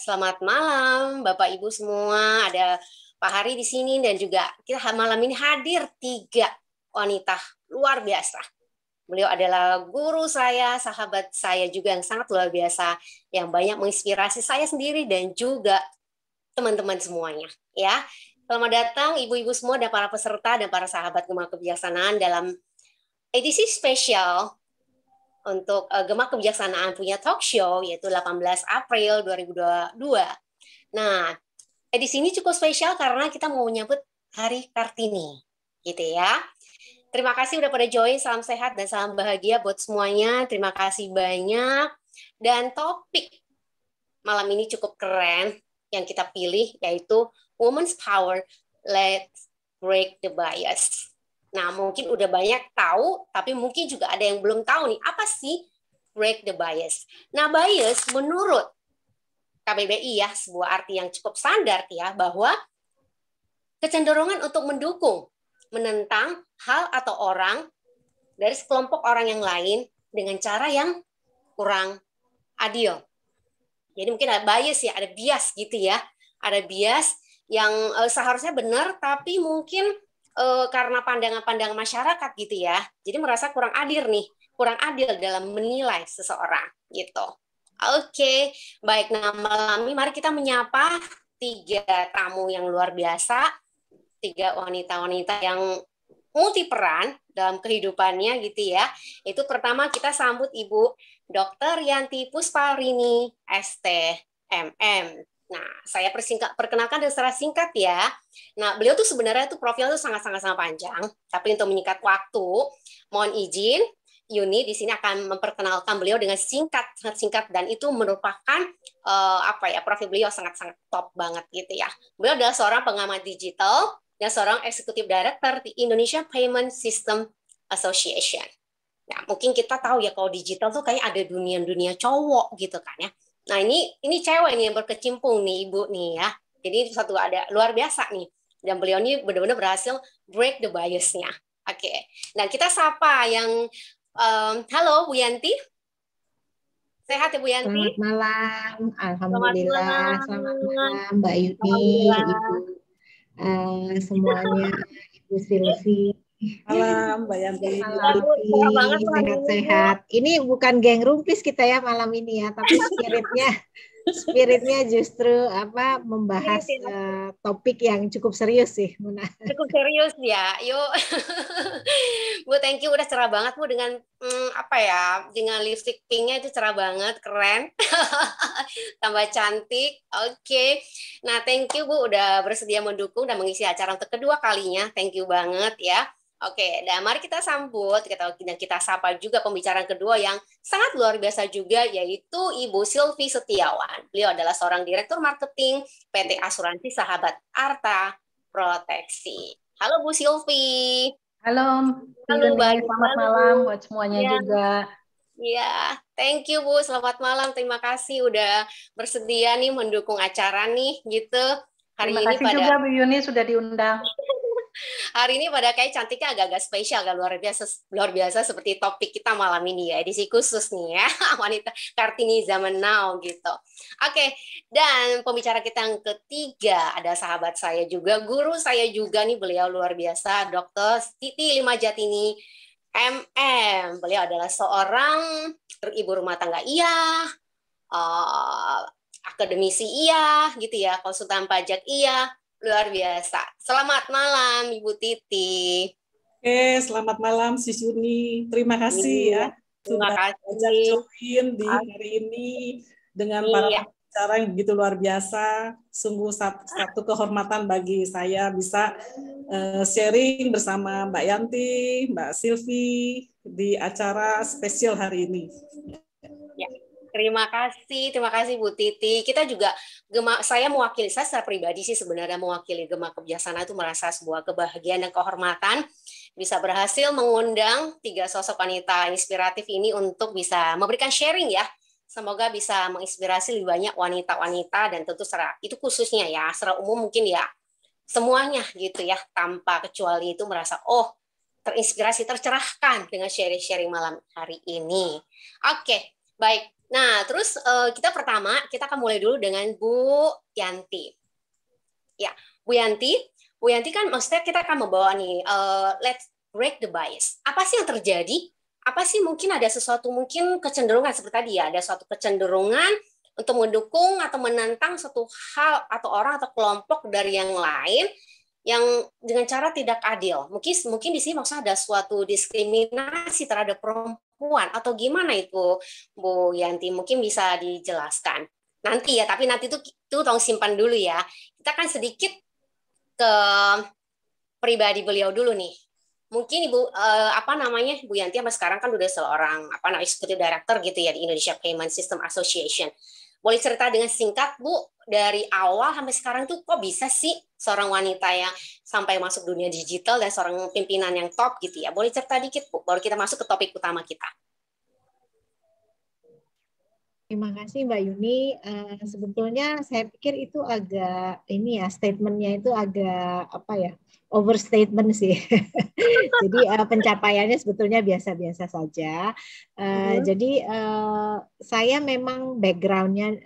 Selamat malam Bapak Ibu semua. Ada Pak Hari di sini dan juga kita malam ini hadir 3 wanita luar biasa. Beliau adalah guru saya, sahabat saya juga yang sangat luar biasa, yang banyak menginspirasi saya sendiri dan juga teman-teman semuanya. Ya, selamat datang ibu-ibu semua dan para peserta dan para sahabat Gema Kebijaksanaan dalam edisi spesial untuk Gema Kebijaksanaan punya talk show yaitu 18 April 2022. Nah, edisi ini cukup spesial karena kita mau menyambut Hari Kartini, gitu ya. Terima kasih udah pada join, salam sehat dan salam bahagia buat semuanya. Terima kasih banyak. Dan topik malam ini cukup keren yang kita pilih yaitu Women's Power, Let's Break the Bias. Nah, mungkin udah banyak tahu, tapi mungkin juga ada yang belum tahu nih, apa sih break the bias? Nah, bias menurut KBBI ya, sebuah arti yang cukup standar ya, bahwa kecenderungan untuk mendukung, menentang hal atau orang dari sekelompok orang yang lain dengan cara yang kurang adil. Jadi mungkin ada bias ya, ada bias gitu ya. Ada bias yang seharusnya benar, tapi mungkin karena pandangan-pandangan masyarakat gitu ya, jadi merasa kurang adil nih, kurang adil dalam menilai seseorang gitu. Oke, baik. Nah, malam ini mari kita menyapa 3 tamu yang luar biasa, 3 wanita-wanita yang multi peran dalam kehidupannya gitu ya. Itu pertama kita sambut Ibu Dr. Yanti Pusparini, STMM. Nah, saya perkenalkan secara singkat ya. Nah, beliau tuh sebenarnya tuh profilnya tuh sangat-sangat panjang, tapi untuk menyingkat waktu, mohon izin Yuni di sini akan memperkenalkan beliau dengan sangat singkat dan itu merupakan profil beliau sangat-sangat top banget gitu ya. Beliau adalah seorang pengamat digital dan seorang eksekutif director di Indonesia Payment System Association. Nah, mungkin kita tahu ya kalau digital tuh kayak ada dunia cowok gitu kan ya. Nah, ini cewek nih yang berkecimpung nih Ibu nih ya. Jadi satu ada luar biasa nih. Dan beliau ini benar-benar berhasil break the bias-nya. Oke. Dan kita sapa yang halo Bu Yanti. Sehat ya Bu Yanti? Selamat malam. Alhamdulillah. Selamat malam Mbak Yuni, Ibu semuanya, Ibu Silvi. Malam Mbak Yanti. Sehat-sehat. Ini bukan geng rumpis kita ya malam ini ya, tapi spiritnya justru membahas topik yang cukup serius sih. Cukup serius ya. Yuk. Bu, thank you udah cerah banget Bu dengan dengan lipstick pinknya itu cerah banget, keren. Tambah cantik. Oke. Nah, thank you Bu udah bersedia mendukung dan mengisi acara untuk kedua kalinya. Thank you banget ya. Oke, dan mari kita sambut, kita sapa juga pembicaraan kedua yang sangat luar biasa juga, yaitu Ibu Silvi Setiawan. Beliau adalah seorang Direktur Marketing PT Asuransi Sahabat Arta Proteksi. Halo Bu Silvi. Halo Yuni, selamat malam buat semuanya juga. Iya, thank you Bu, selamat malam. Terima kasih udah bersedia nih mendukung acara nih, gitu. Terima kasih juga Bu Yuni sudah diundang. Hari ini pada kayak cantiknya agak-agak spesial, agak luar biasa seperti topik kita malam ini ya, edisi khusus nih ya, wanita Kartini zaman now gitu. Oke, dan pembicara kita yang ketiga ada sahabat saya juga, guru saya juga nih, beliau luar biasa, Dr. Titi Limajatini MM. Beliau adalah seorang ibu rumah tangga akademisi gitu ya, konsultan pajak luar biasa. Selamat malam, Ibu Titi. Oke, selamat malam, Sis Yuni. Terima kasih ya. Terima kasih. Join di hari ini dengan para pembicara yang begitu luar biasa. Sungguh satu kehormatan bagi saya bisa sharing bersama Mbak Yanti, Mbak Silvi di acara spesial hari ini. Ya. Terima kasih Bu Titi. Kita juga saya secara pribadi sih sebenarnya mewakili Gema Kebijaksanaan itu merasa sebuah kebahagiaan dan kehormatan bisa berhasil mengundang 3 sosok wanita inspiratif ini untuk bisa memberikan sharing ya. Semoga bisa menginspirasi lebih banyak wanita-wanita dan tentu itu khususnya ya, secara umum mungkin ya semuanya gitu ya, tanpa kecuali itu merasa terinspirasi, tercerahkan dengan sharing-sharing malam hari ini. Oke, baik. Nah, terus kita akan mulai dulu dengan Bu Yanti. Ya, Bu Yanti kan maksudnya kita akan membawa nih, let's break the bias. Apa sih yang terjadi? Apa sih mungkin ada sesuatu mungkin kecenderungan seperti tadi ya, ada suatu kecenderungan untuk mendukung atau menentang suatu hal atau orang atau kelompok dari yang lain yang dengan cara tidak adil. Mungkin di sini maksudnya ada suatu diskriminasi terhadap perempuan atau gimana itu, Bu Yanti? Mungkin bisa dijelaskan nanti ya, tapi nanti itu tolong simpan dulu ya. Kita akan sedikit ke pribadi beliau dulu nih. Mungkin Ibu Bu Yanti sampai sekarang kan udah seorang executive director gitu ya di Indonesia Payment System Association. Boleh cerita dengan singkat, Bu, dari awal sampai sekarang tuh kok bisa sih seorang wanita yang sampai masuk dunia digital dan seorang pimpinan yang top gitu ya. Boleh cerita dikit, Bu, baru kita masuk ke topik utama kita. Terima kasih Mbak Yuni. Sebetulnya saya pikir itu agak statementnya itu agak overstatement sih. Jadi pencapaiannya sebetulnya biasa-biasa saja. Jadi saya memang backgroundnya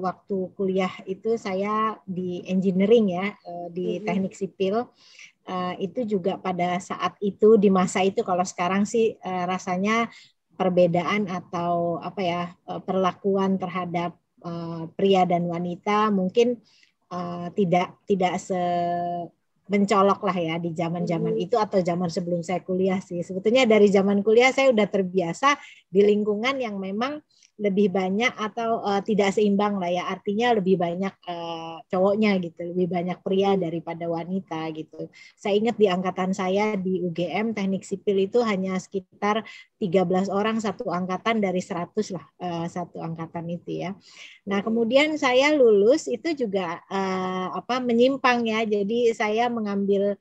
waktu kuliah itu saya di engineering ya, di teknik sipil. Itu juga pada saat itu di masa itu, kalau sekarang sih rasanya perbedaan atau perlakuan terhadap pria dan wanita mungkin tidak mencolok lah ya di zaman-zaman itu atau zaman sebelum saya kuliah sih. Sebetulnya dari zaman kuliah saya udah terbiasa di lingkungan yang memang lebih banyak atau tidak seimbang lah ya, artinya lebih banyak cowoknya gitu, lebih banyak pria daripada wanita gitu. Saya ingat di angkatan saya di UGM teknik sipil itu hanya sekitar 13 orang satu angkatan dari 100 lah, satu angkatan itu ya. Nah kemudian saya lulus itu juga menyimpang ya, jadi saya mengambil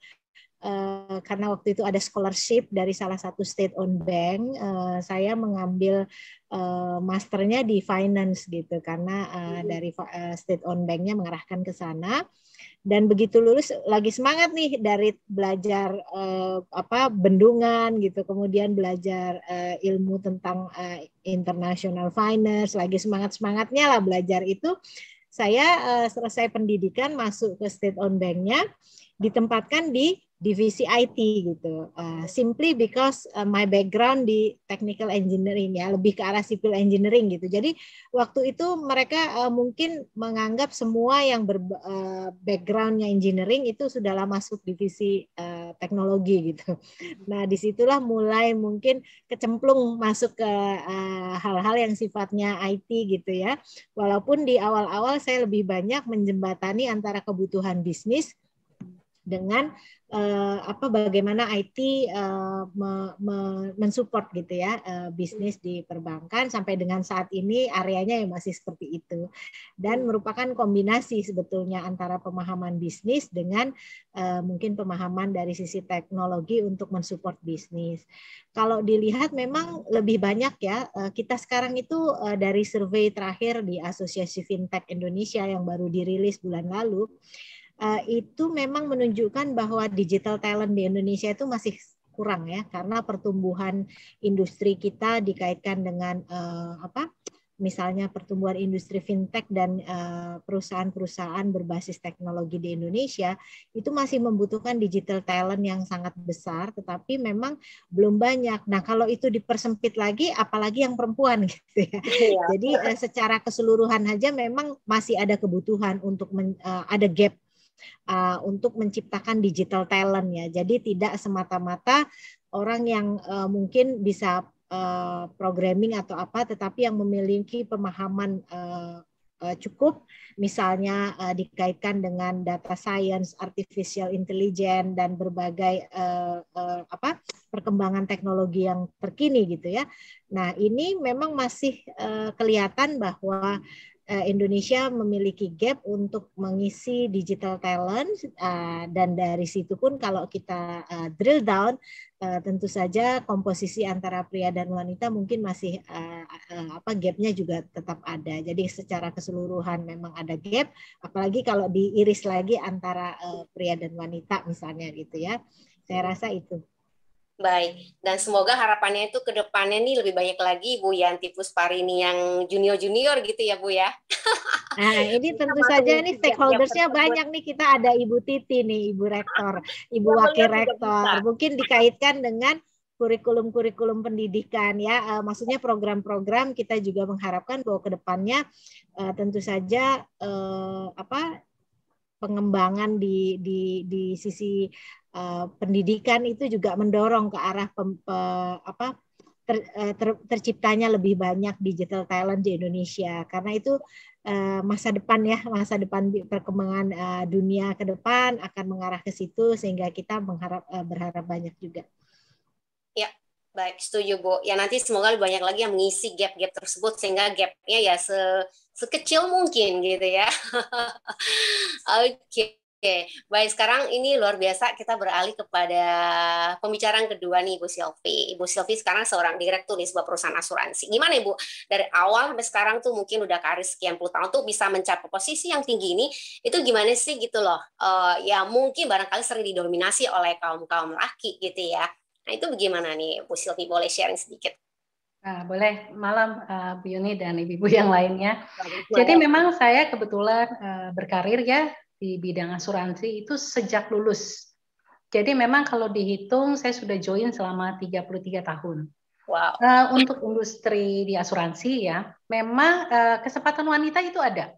karena waktu itu ada scholarship dari salah satu state owned bank, saya mengambil masternya di finance gitu karena dari state owned banknya mengarahkan ke sana. Dan begitu lulus lagi semangat nih dari belajar bendungan gitu, kemudian belajar ilmu tentang international finance, lagi semangatnya lah belajar itu. Saya selesai pendidikan masuk ke state owned banknya, ditempatkan di divisi IT gitu. Simply because my background di technical engineering ya, lebih ke arah civil engineering gitu. Jadi waktu itu mereka mungkin menganggap semua yang backgroundnya engineering itu sudahlah masuk divisi teknologi gitu. Nah disitulah mulai mungkin kecemplung masuk ke hal-hal yang sifatnya IT gitu ya. Walaupun di awal-awal saya lebih banyak menjembatani antara kebutuhan bisnis dengan bagaimana IT mensupport gitu ya bisnis di perbankan, sampai dengan saat ini areanya yang masih seperti itu, dan merupakan kombinasi sebetulnya antara pemahaman bisnis dengan mungkin pemahaman dari sisi teknologi untuk mensupport bisnis. Kalau dilihat memang lebih banyak ya, kita sekarang itu dari survei terakhir di Asosiasi Fintech Indonesia yang baru dirilis bulan lalu, itu memang menunjukkan bahwa digital talent di Indonesia itu masih kurang ya, karena pertumbuhan industri kita dikaitkan dengan misalnya pertumbuhan industri fintech dan perusahaan-perusahaan berbasis teknologi di Indonesia itu masih membutuhkan digital talent yang sangat besar, tetapi memang belum banyak. Nah kalau itu dipersempit lagi, apalagi yang perempuan gitu ya. Jadi secara keseluruhan aja memang masih ada kebutuhan untuk ada gap untuk menciptakan digital talent ya. Jadi tidak semata-mata orang yang mungkin bisa programming atau apa, tetapi yang memiliki pemahaman cukup, misalnya dikaitkan dengan data science, artificial intelligence, dan berbagai perkembangan teknologi yang terkini gitu ya. Nah ini memang masih kelihatan bahwa Indonesia memiliki gap untuk mengisi digital talent, dan dari situ pun kalau kita drill down, tentu saja komposisi antara pria dan wanita mungkin masih gapnya juga tetap ada. Jadi secara keseluruhan memang ada gap, apalagi kalau diiris lagi antara pria dan wanita misalnya gitu ya. Saya rasa itu. Baik, dan semoga harapannya itu ke depannya nih lebih banyak lagi Bu Yanti Pusparini yang junior-junior gitu ya Bu ya. Nah, ini tentu Masuk saja nih mengisi gap-gap stakeholdersnya tersebut. banyak nih. Kita ada Ibu Titi nih, Ibu Rektor, Ibu Ya, Wakil beliau juga bisa. Rektor. Mungkin dikaitkan dengan kurikulum-kurikulum pendidikan ya. Maksudnya program-program kita juga mengharapkan bahwa ke depannya tentu saja pengembangan di sisi pendidikan itu juga mendorong ke arah terciptanya lebih banyak digital talent di Indonesia, karena itu masa depan ya, masa depan perkembangan dunia ke depan akan mengarah ke situ, sehingga kita berharap banyak juga. Ya, baik, setuju Bu. Ya nanti semoga lebih banyak lagi yang mengisi gap-gap tersebut sehingga gapnya ya sekecil mungkin gitu ya. Oke. Baik, sekarang ini luar biasa kita beralih kepada pembicaraan kedua nih Ibu Silvi. Ibu Silvi sekarang seorang direktur di sebuah perusahaan asuransi. Gimana Ibu? Dari awal sampai sekarang tuh mungkin udah karir sekian puluh tahun tuh bisa mencapai posisi yang tinggi ini, itu gimana sih gitu loh. Ya mungkin barangkali sering didominasi oleh kaum-kaum laki gitu ya. Nah itu bagaimana nih Bu Silvi, boleh sharing sedikit? Boleh, malam Bu Yuni dan ibu-ibu yang lainnya. Jadi memang saya kebetulan berkarir ya di bidang asuransi itu sejak lulus. Jadi memang kalau dihitung saya sudah join selama 33 tahun. Wow. Untuk industri di asuransi ya, memang kesempatan wanita itu ada.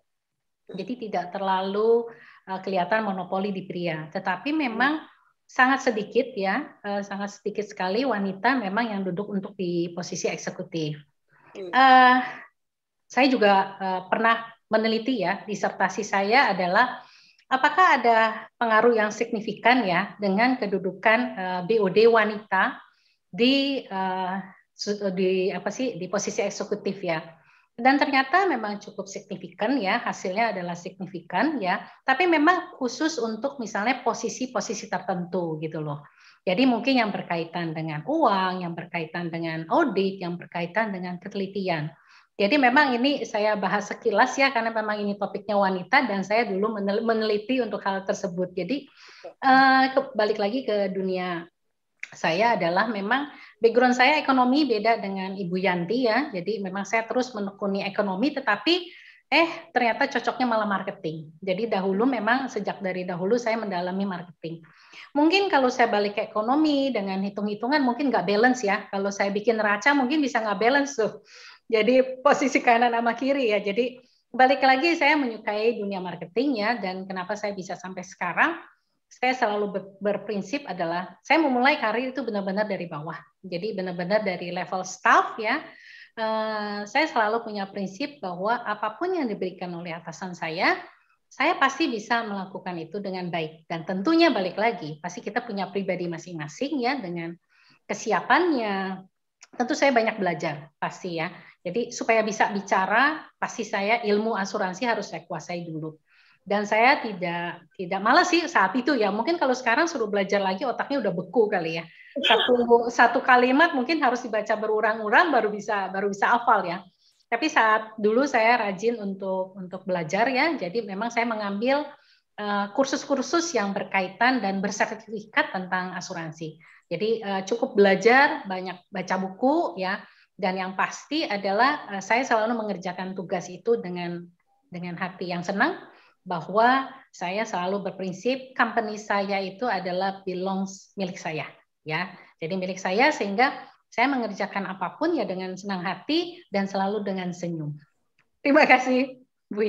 Jadi tidak terlalu kelihatan monopoli di pria. Tetapi memang sangat sedikit ya, sangat sedikit sekali wanita memang yang duduk untuk di posisi eksekutif. Saya juga pernah meneliti ya, disertasi saya adalah apakah ada pengaruh yang signifikan ya dengan kedudukan BOD wanita di posisi eksekutif ya. Dan ternyata memang cukup signifikan ya, hasilnya adalah signifikan ya, tapi memang khusus untuk misalnya posisi-posisi tertentu gitu loh. Jadi mungkin yang berkaitan dengan uang, yang berkaitan dengan audit, yang berkaitan dengan ketelitian. Jadi memang ini saya bahas sekilas ya, karena memang ini topiknya wanita dan saya dulu meneliti untuk hal tersebut. Jadi balik lagi ke dunia saya adalah memang background saya ekonomi, beda dengan Ibu Yanti ya. Jadi memang saya terus menekuni ekonomi, tetapi ternyata cocoknya malah marketing. Jadi dahulu memang sejak dari dahulu saya mendalami marketing. Mungkin kalau saya balik ke ekonomi dengan hitung-hitungan mungkin nggak balance ya. Kalau saya bikin neraca mungkin bisa nggak balance tuh. Jadi posisi kanan sama kiri ya. Jadi balik lagi saya menyukai dunia marketing ya, dan kenapa saya bisa sampai sekarang. Saya selalu berprinsip adalah saya memulai karir itu benar-benar dari bawah. Jadi benar-benar dari level staff ya. Saya selalu punya prinsip bahwa apapun yang diberikan oleh atasan saya pasti bisa melakukan itu dengan baik. Dan tentunya balik lagi, pasti kita punya pribadi masing-masing ya, dengan kesiapannya. Tentu saya banyak belajar pasti ya. Jadi supaya bisa bicara, pasti saya ilmu asuransi harus saya kuasai dulu. Dan saya tidak malas sih saat itu ya. Mungkin kalau sekarang suruh belajar lagi otaknya udah beku kali ya. Satu kalimat mungkin harus dibaca berulang-ulang baru bisa hafal ya. Tapi saat dulu saya rajin untuk belajar ya. Jadi memang saya mengambil kursus-kursus yang berkaitan dan bersertifikat tentang asuransi. Jadi cukup belajar, banyak baca buku ya. Dan yang pasti adalah saya selalu mengerjakan tugas itu dengan hati yang senang, bahwa saya selalu berprinsip company saya itu adalah belongs milik saya ya. Jadi milik saya, sehingga saya mengerjakan apapun ya dengan senang hati dan selalu dengan senyum. Terima kasih Bu.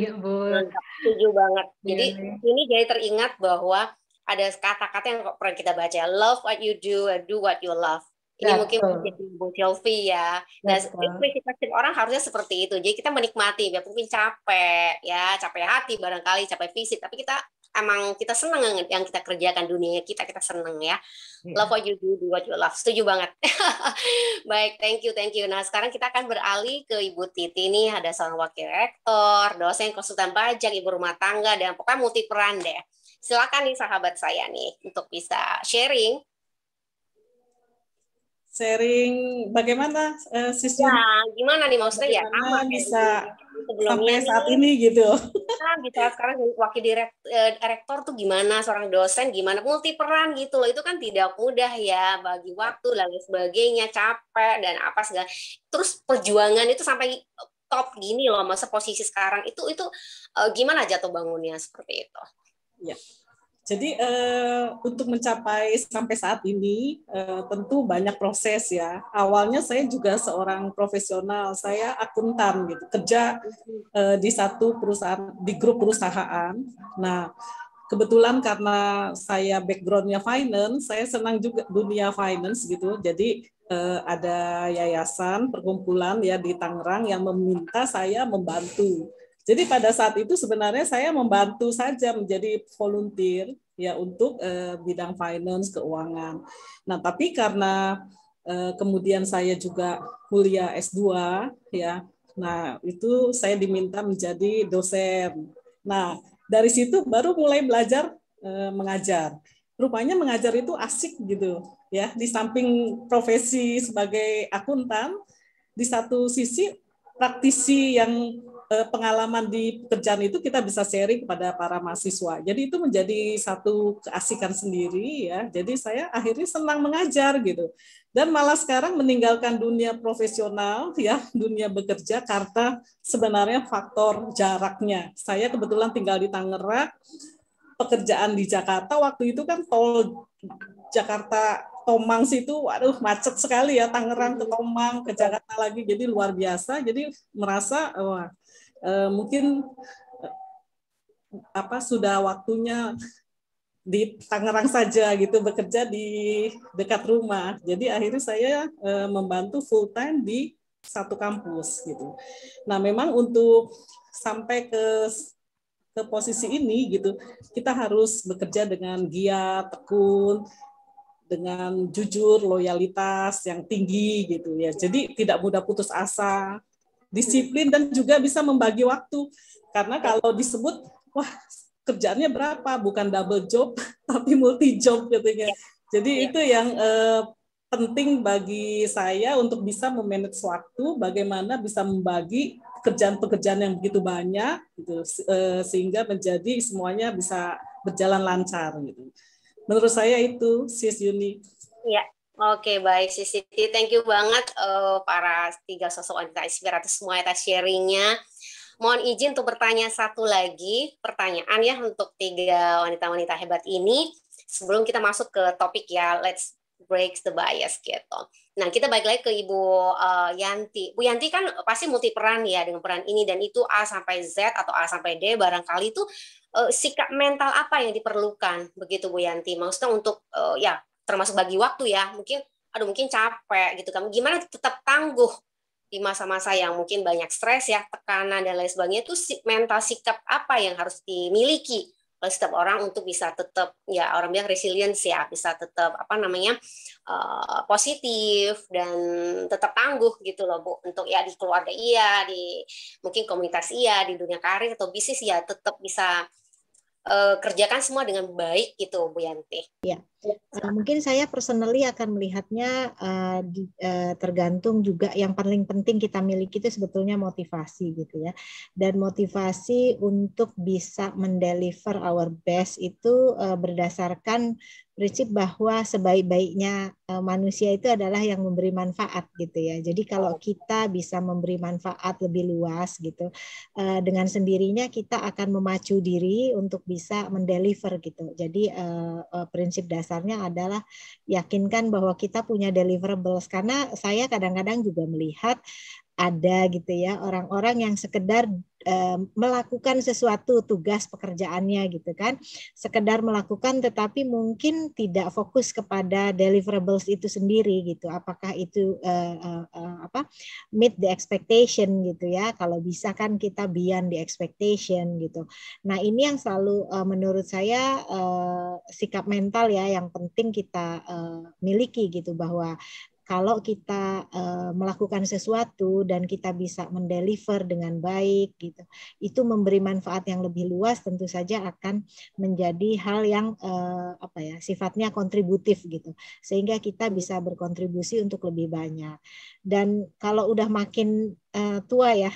Mantap, setuju banget. Jadi ini jadi teringat bahwa ada kata-kata yang pernah kita baca, love what you do and do what you love. Ini mungkin menjadi Bu Silvi ya. Nah, prinsip orang harusnya seperti itu. Jadi kita menikmati, ya mungkin capek ya, capek hati barangkali, capek fisik, tapi kita senang yang kita kerjakan, dunia kita senang ya. Love what you do what you love. Setuju banget. Baik, thank you. Nah, sekarang kita akan beralih ke Ibu Titi nih, ada seorang wakil rektor, dosen konsultan pajak, ibu rumah tangga, dan pokoknya multi peran deh. Silakan nih sahabat saya nih untuk bisa sharing. sharing bagaimana Sis Ya, Yuni, gimana nih maksudnya ya sama bagaimana kayak bisa sebelumnya sampai saat nih. ini gitu. Nah, bisa sekarang jadi wakil rektor tuh gimana, seorang dosen gimana, multi peran gitu loh. Itu kan tidak mudah ya, bagi waktu dan lain sebagainya, capek dan apa segala. Terus perjuangan itu sampai top gini loh, masa posisi sekarang itu gimana jatuh bangunnya seperti itu. Ya. Jadi untuk mencapai sampai saat ini tentu banyak proses ya. Awalnya saya juga seorang profesional, saya akuntan gitu, kerja di satu perusahaan, di grup perusahaan. Nah, kebetulan karena saya backgroundnya finance, saya senang juga dunia finance gitu. Jadi ada yayasan perkumpulan ya di Tangerang yang meminta saya membantu. Jadi pada saat itu sebenarnya saya membantu saja menjadi volunteer ya untuk bidang finance keuangan. Nah, tapi karena kemudian saya juga kuliah S2 ya. Nah, itu saya diminta menjadi dosen. Nah, dari situ baru mulai belajar mengajar. Rupanya mengajar itu asik gitu ya. Di samping profesi sebagai akuntan, di satu sisi praktisi yang pengalaman di pekerjaan itu kita bisa sharing kepada para mahasiswa. Jadi itu menjadi satu keasikan sendiri ya. Jadi saya akhirnya senang mengajar gitu. Dan malah sekarang meninggalkan dunia profesional ya, dunia bekerja karena sebenarnya faktor jaraknya. Saya kebetulan tinggal di Tangerang, pekerjaan di Jakarta waktu itu kan tol Jakarta Tomang situ, waduh macet sekali ya, Tangerang ke Tomang ke Jakarta lagi, jadi luar biasa. Jadi merasa mungkin sudah waktunya di Tangerang saja gitu, bekerja di dekat rumah. Jadi akhirnya saya membantu full time di satu kampus gitu. Nah, memang untuk sampai ke posisi ini gitu, kita harus bekerja dengan giat, tekun, dengan jujur, loyalitas yang tinggi gitu ya. Jadi tidak mudah putus asa, disiplin, dan juga bisa membagi waktu. Karena kalau disebut, wah kerjaannya berapa, bukan double job, tapi multi job katanya. Jadi itu yang penting bagi saya untuk bisa memanage waktu, bagaimana bisa membagi pekerjaan-pekerjaan yang begitu banyak, gitu, sehingga menjadi semuanya bisa berjalan lancar. Gitu. Menurut saya itu, Sis Yuni. Ya, oke, baik Sis Siti. Thank you banget para 3 sosok wanita inspiratif semua atas sharingnya. Mohon izin untuk bertanya satu lagi pertanyaan ya untuk 3 wanita-wanita hebat ini. Sebelum kita masuk ke topik ya, let's break the bias gitu. Nah, kita balik lagi ke Ibu Yanti. Bu Yanti kan pasti multi peran ya dengan peran ini dan itu A sampai Z atau A sampai D. Barangkali itu sikap mental apa yang diperlukan begitu Bu Yanti? Maksudnya untuk ya termasuk bagi waktu ya. Mungkin capek gitu kan. Gimana tetap tangguh di masa-masa yang mungkin banyak stres ya, tekanan dan lain sebagainya, itu mental sikap apa yang harus dimiliki oleh setiap orang untuk bisa tetap, ya orang bilang resilience ya, bisa tetap positif dan tetap tangguh gitu loh Bu, untuk ya di keluarga iya, di mungkin komunitas iya, di dunia karir atau bisnis ya tetap bisa kerjakan semua dengan baik gitu Bu Yanti. Ya, mungkin saya personally akan melihatnya tergantung juga yang paling penting kita miliki itu sebetulnya motivasi gitu ya. Dan motivasi untuk bisa mendeliver our best itu berdasarkan prinsip bahwa sebaik-baiknya manusia itu adalah yang memberi manfaat gitu ya. Jadi kalau kita bisa memberi manfaat lebih luas gitu, dengan sendirinya kita akan memacu diri untuk bisa mendeliver gitu. Jadi prinsip dasarnya adalah yakinkan bahwa kita punya deliverables, karena saya kadang-kadang juga melihat ada gitu ya orang-orang yang sekedar melakukan sesuatu tugas pekerjaannya gitu kan, sekedar melakukan tetapi mungkin tidak fokus kepada deliverables itu sendiri gitu, apakah itu meet the expectation gitu ya, kalau bisa kan kita beyond the expectation gitu. Nah ini yang selalu menurut saya sikap mental ya yang penting kita miliki gitu, bahwa kalau kita melakukan sesuatu dan kita bisa mendeliver dengan baik gitu, itu memberi manfaat yang lebih luas, tentu saja akan menjadi hal yang sifatnya kontributif gitu, sehingga kita bisa berkontribusi untuk lebih banyak. Dan kalau udah makin tua ya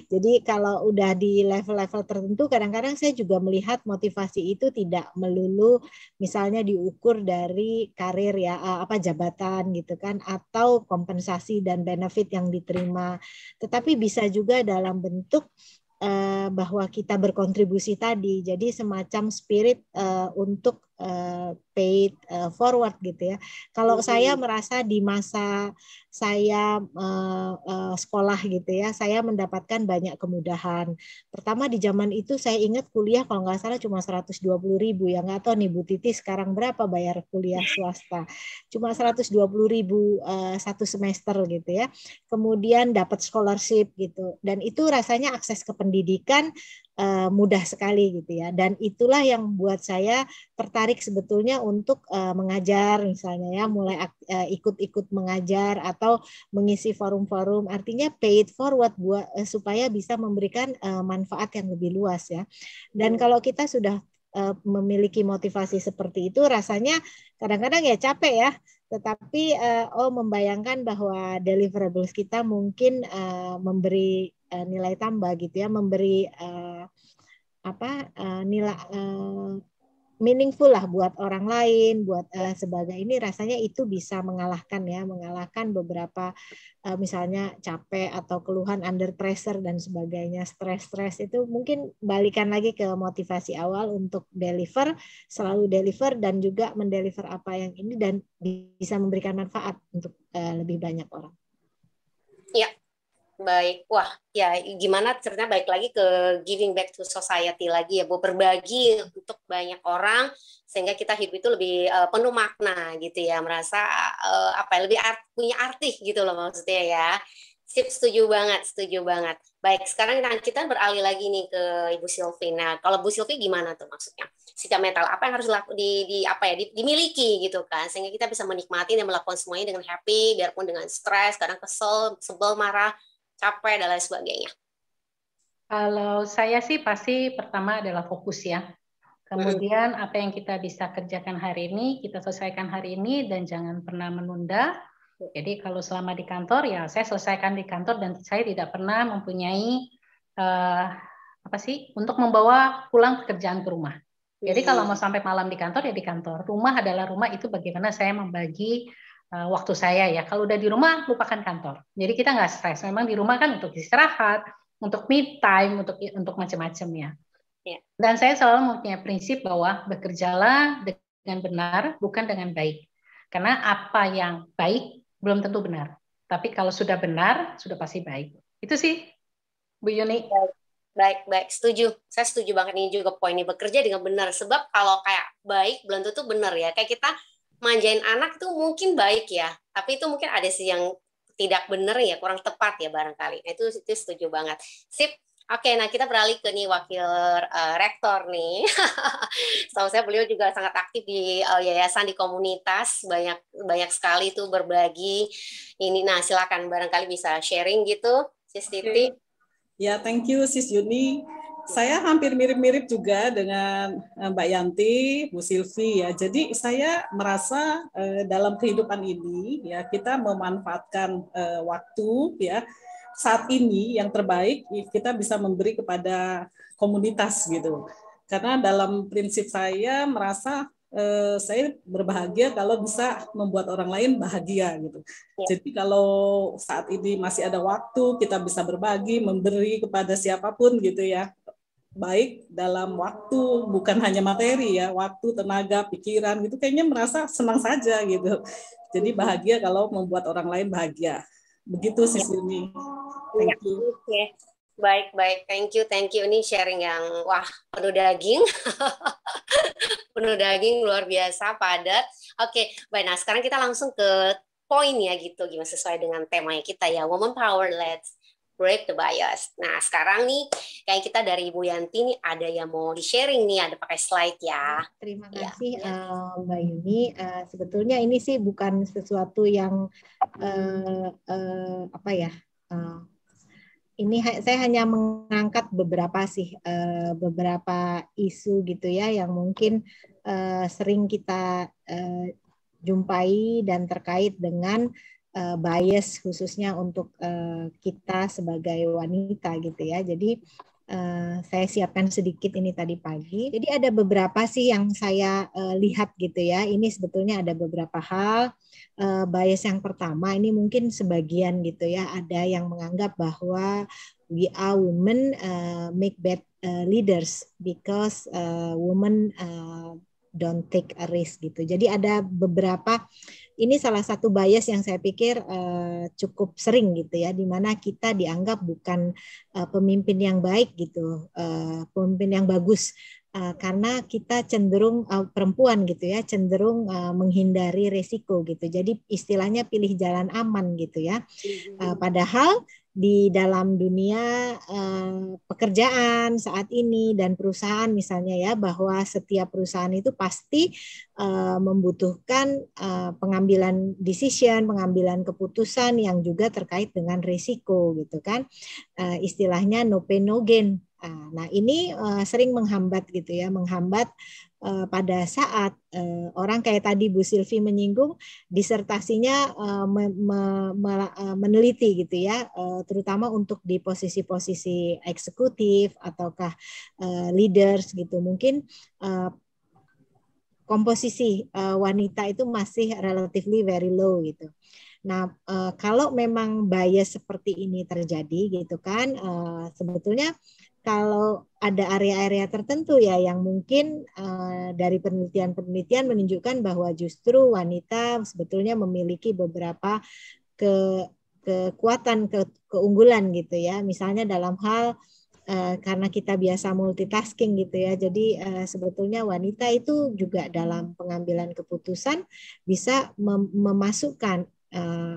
jadi kalau udah di level-level tertentu, kadang-kadang saya juga melihat motivasi itu tidak melulu misalnya diukur dari karir ya, jabatan gitu kan, atau kompensasi dan benefit yang diterima, tetapi bisa juga dalam bentuk bahwa kita berkontribusi tadi, jadi semacam spirit untuk paid forward gitu ya. Kalau saya merasa di masa saya sekolah gitu ya, saya mendapatkan banyak kemudahan. Pertama di zaman itu saya ingat kuliah kalau nggak salah cuma 120.000 ya, nggak tahu nih Bu Titi sekarang berapa bayar kuliah swasta. Cuma 120.000 satu semester gitu ya. Kemudian dapat scholarship gitu, dan itu rasanya akses ke pendidikan mudah sekali gitu ya, dan itulah yang buat saya tertarik sebetulnya untuk mengajar misalnya ya, mulai ikut-ikut mengajar atau mengisi forum-forum, artinya paid forward buat supaya bisa memberikan manfaat yang lebih luas ya. Dan kalau kita sudah memiliki motivasi seperti itu, rasanya kadang-kadang ya capek ya, tetapi membayangkan bahwa deliverables kita mungkin memberi nilai tambah gitu ya, memberi nilai meaningful lah buat orang lain, buat sebagai ini, rasanya itu bisa mengalahkan beberapa misalnya capek atau keluhan under pressure dan sebagainya, stres itu mungkin balikan lagi ke motivasi awal untuk deliver, selalu deliver dan juga mendeliver apa yang ini dan bisa memberikan manfaat untuk lebih banyak orang. Ya. Baik, wah ya gimana ceritanya, balik lagi ke giving back to society lagi ya Bu, berbagi untuk banyak orang sehingga kita hidup itu lebih penuh makna gitu ya, merasa lebih punya arti gitu loh maksudnya ya. Sip, setuju banget. Baik, sekarang kita beralih lagi nih ke Ibu Sylvie. Nah, kalau Bu Sylvie gimana tuh maksudnya? Sikap mental apa yang harus dimiliki gitu kan, sehingga kita bisa menikmati dan melakukan semuanya dengan happy, biarpun dengan stres, kadang kesel, sebel, marah, capek dan lain sebagainya. Kalau saya sih pasti pertama adalah fokus ya. Kemudian apa yang kita bisa kerjakan hari ini, kita selesaikan hari ini dan jangan pernah menunda. Jadi kalau selama di kantor ya saya selesaikan di kantor dan saya tidak pernah mempunyai untuk membawa pulang pekerjaan ke rumah. Jadi kalau mau sampai malam di kantor ya di kantor. Rumah adalah rumah, itu bagaimana saya membagi waktu saya ya. Kalau udah di rumah lupakan kantor. Jadi kita nggak stres. Memang di rumah kan untuk istirahat, untuk me time, untuk macam-macam ya. Dan saya selalu mempunyai prinsip bahwa bekerjalah dengan benar, bukan dengan baik. Karena apa yang baik belum tentu benar. Tapi kalau sudah benar, sudah pasti baik. Itu sih, Bu Yuni. Baik, setuju. Saya setuju banget ini juga poinnya, bekerja dengan benar. Sebab kalau kayak baik belum tentu benar ya. Kayak kita manjain anak itu mungkin baik ya, tapi itu mungkin ada sih yang tidak benar ya, kurang tepat ya barangkali. Itu setuju banget. Sip. Oke, nah kita beralih ke nih wakil rektor nih. Setahu saya beliau juga sangat aktif di yayasan, di komunitas, banyak sekali tuh berbagi ini. Nah, silakan barangkali bisa sharing gitu, Sis Titi. Ya, thank you Sis Yuni. Saya hampir mirip-mirip juga dengan Mbak Yanti, Bu Sylvie ya. Jadi saya merasa dalam kehidupan ini ya kita memanfaatkan waktu ya. Saat ini yang terbaik kita bisa memberi kepada komunitas gitu. Karena dalam prinsip saya merasa saya berbahagia kalau bisa membuat orang lain bahagia gitu. Jadi kalau saat ini masih ada waktu, kita bisa berbagi, memberi kepada siapapun gitu ya. Baik dalam waktu, bukan hanya materi ya, waktu, tenaga, pikiran gitu, kayaknya merasa senang saja gitu. Jadi bahagia kalau membuat orang lain bahagia. Begitu Sis Yuni. Thank you. Okay. Baik, thank you. Ini sharing yang penuh daging, penuh daging, luar biasa, padat. Oke, baik. Nah sekarang kita langsung ke poin ya gitu, gimana sesuai dengan temanya kita ya, Woman Power Led break the bias. Nah, sekarang nih kayak kita dari Ibu Yanti nih ada yang mau di-sharing nih, ada pakai slide ya. Terima Ya. kasih Mbak Yuni. Sebetulnya ini sih bukan sesuatu yang apa ya? Ini saya hanya mengangkat beberapa beberapa isu gitu ya yang mungkin sering kita jumpai dan terkait dengan bias khususnya untuk kita sebagai wanita gitu ya. Jadi saya siapkan sedikit ini tadi pagi. Jadi ada beberapa sih yang saya lihat gitu ya. Ini sebetulnya ada beberapa hal. Bias yang pertama ini mungkin sebagian gitu ya. Ada yang menganggap bahwa we are women make bad leaders because women don't take a risk gitu. Jadi ada beberapa, ini salah satu bias yang saya pikir cukup sering gitu ya, di mana kita dianggap bukan pemimpin yang baik gitu, pemimpin yang bagus. Karena kita cenderung perempuan gitu ya, cenderung menghindari resiko gitu. Jadi istilahnya pilih jalan aman gitu ya. Padahal di dalam dunia pekerjaan saat ini dan perusahaan misalnya ya, bahwa setiap perusahaan itu pasti membutuhkan pengambilan decision, pengambilan keputusan yang juga terkait dengan risiko gitu kan. Istilahnya no pain no gain. Nah, ini sering menghambat gitu ya, menghambat pada saat orang kayak tadi Bu Silvi menyinggung disertasinya meneliti gitu ya, terutama untuk di posisi-posisi eksekutif ataukah leaders gitu, mungkin komposisi wanita itu masih relatively very low gitu. Nah, kalau memang bias seperti ini terjadi gitu kan, sebetulnya kalau ada area-area tertentu ya yang mungkin dari penelitian-penelitian menunjukkan bahwa justru wanita sebetulnya memiliki beberapa kekuatan, keunggulan gitu ya. Misalnya dalam hal karena kita biasa multitasking gitu ya, jadi sebetulnya wanita itu juga dalam pengambilan keputusan bisa memasukkan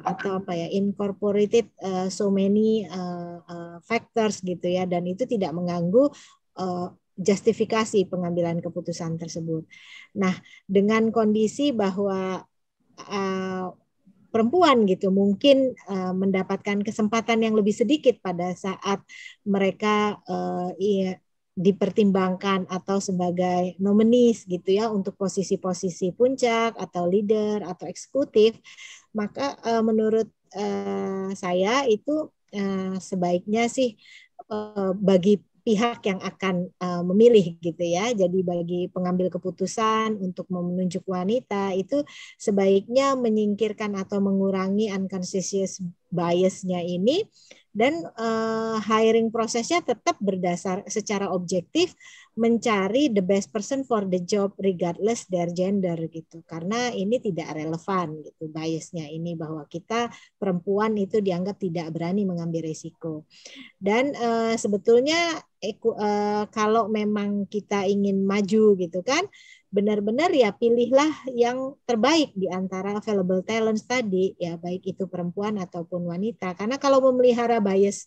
atau apa ya, incorporated so many factors gitu ya, dan itu tidak mengganggu justifikasi pengambilan keputusan tersebut. Nah, dengan kondisi bahwa perempuan gitu mungkin mendapatkan kesempatan yang lebih sedikit pada saat mereka dipertimbangkan atau sebagai nominees gitu ya untuk posisi-posisi puncak atau leader atau eksekutif, maka menurut saya itu sebaiknya sih bagi pihak yang akan memilih gitu ya. Jadi bagi pengambil keputusan untuk menunjuk wanita itu sebaiknya menyingkirkan atau mengurangi unconscious bias-nya ini, dan hiring prosesnya tetap berdasar secara objektif mencari the best person for the job regardless their gender gitu. Karena ini tidak relevan gitu biasnya ini, bahwa kita perempuan itu dianggap tidak berani mengambil risiko. Dan sebetulnya kalau memang kita ingin maju gitu kan, benar-benar ya pilihlah yang terbaik di antara available talents tadi ya, baik itu perempuan ataupun wanita. Karena kalau memelihara bias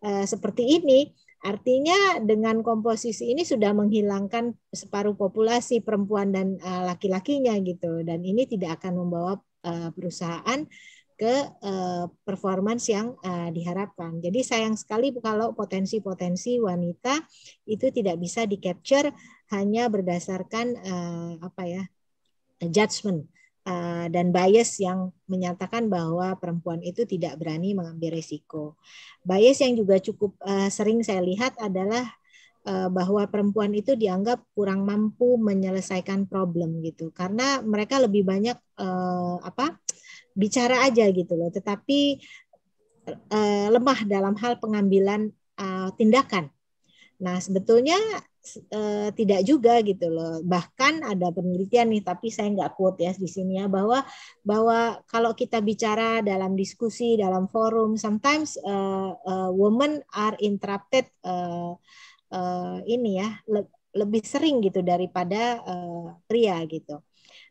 seperti ini, artinya dengan komposisi ini sudah menghilangkan separuh populasi perempuan dan laki-lakinya gitu, dan ini tidak akan membawa perusahaan ke performance yang diharapkan. Jadi sayang sekali kalau potensi-potensi wanita itu tidak bisa di-capture hanya berdasarkan judgment dan bias yang menyatakan bahwa perempuan itu tidak berani mengambil risiko. Bias yang juga cukup sering saya lihat adalah bahwa perempuan itu dianggap kurang mampu menyelesaikan problem gitu, karena mereka lebih banyak bicara aja gitu loh, tetapi lemah dalam hal pengambilan tindakan. Nah, sebetulnya tidak juga gitu loh. Bahkan ada penelitian nih, tapi saya nggak quote ya di sini ya, bahwa kalau kita bicara dalam diskusi, dalam forum, sometimes women are interrupted lebih sering gitu daripada pria gitu.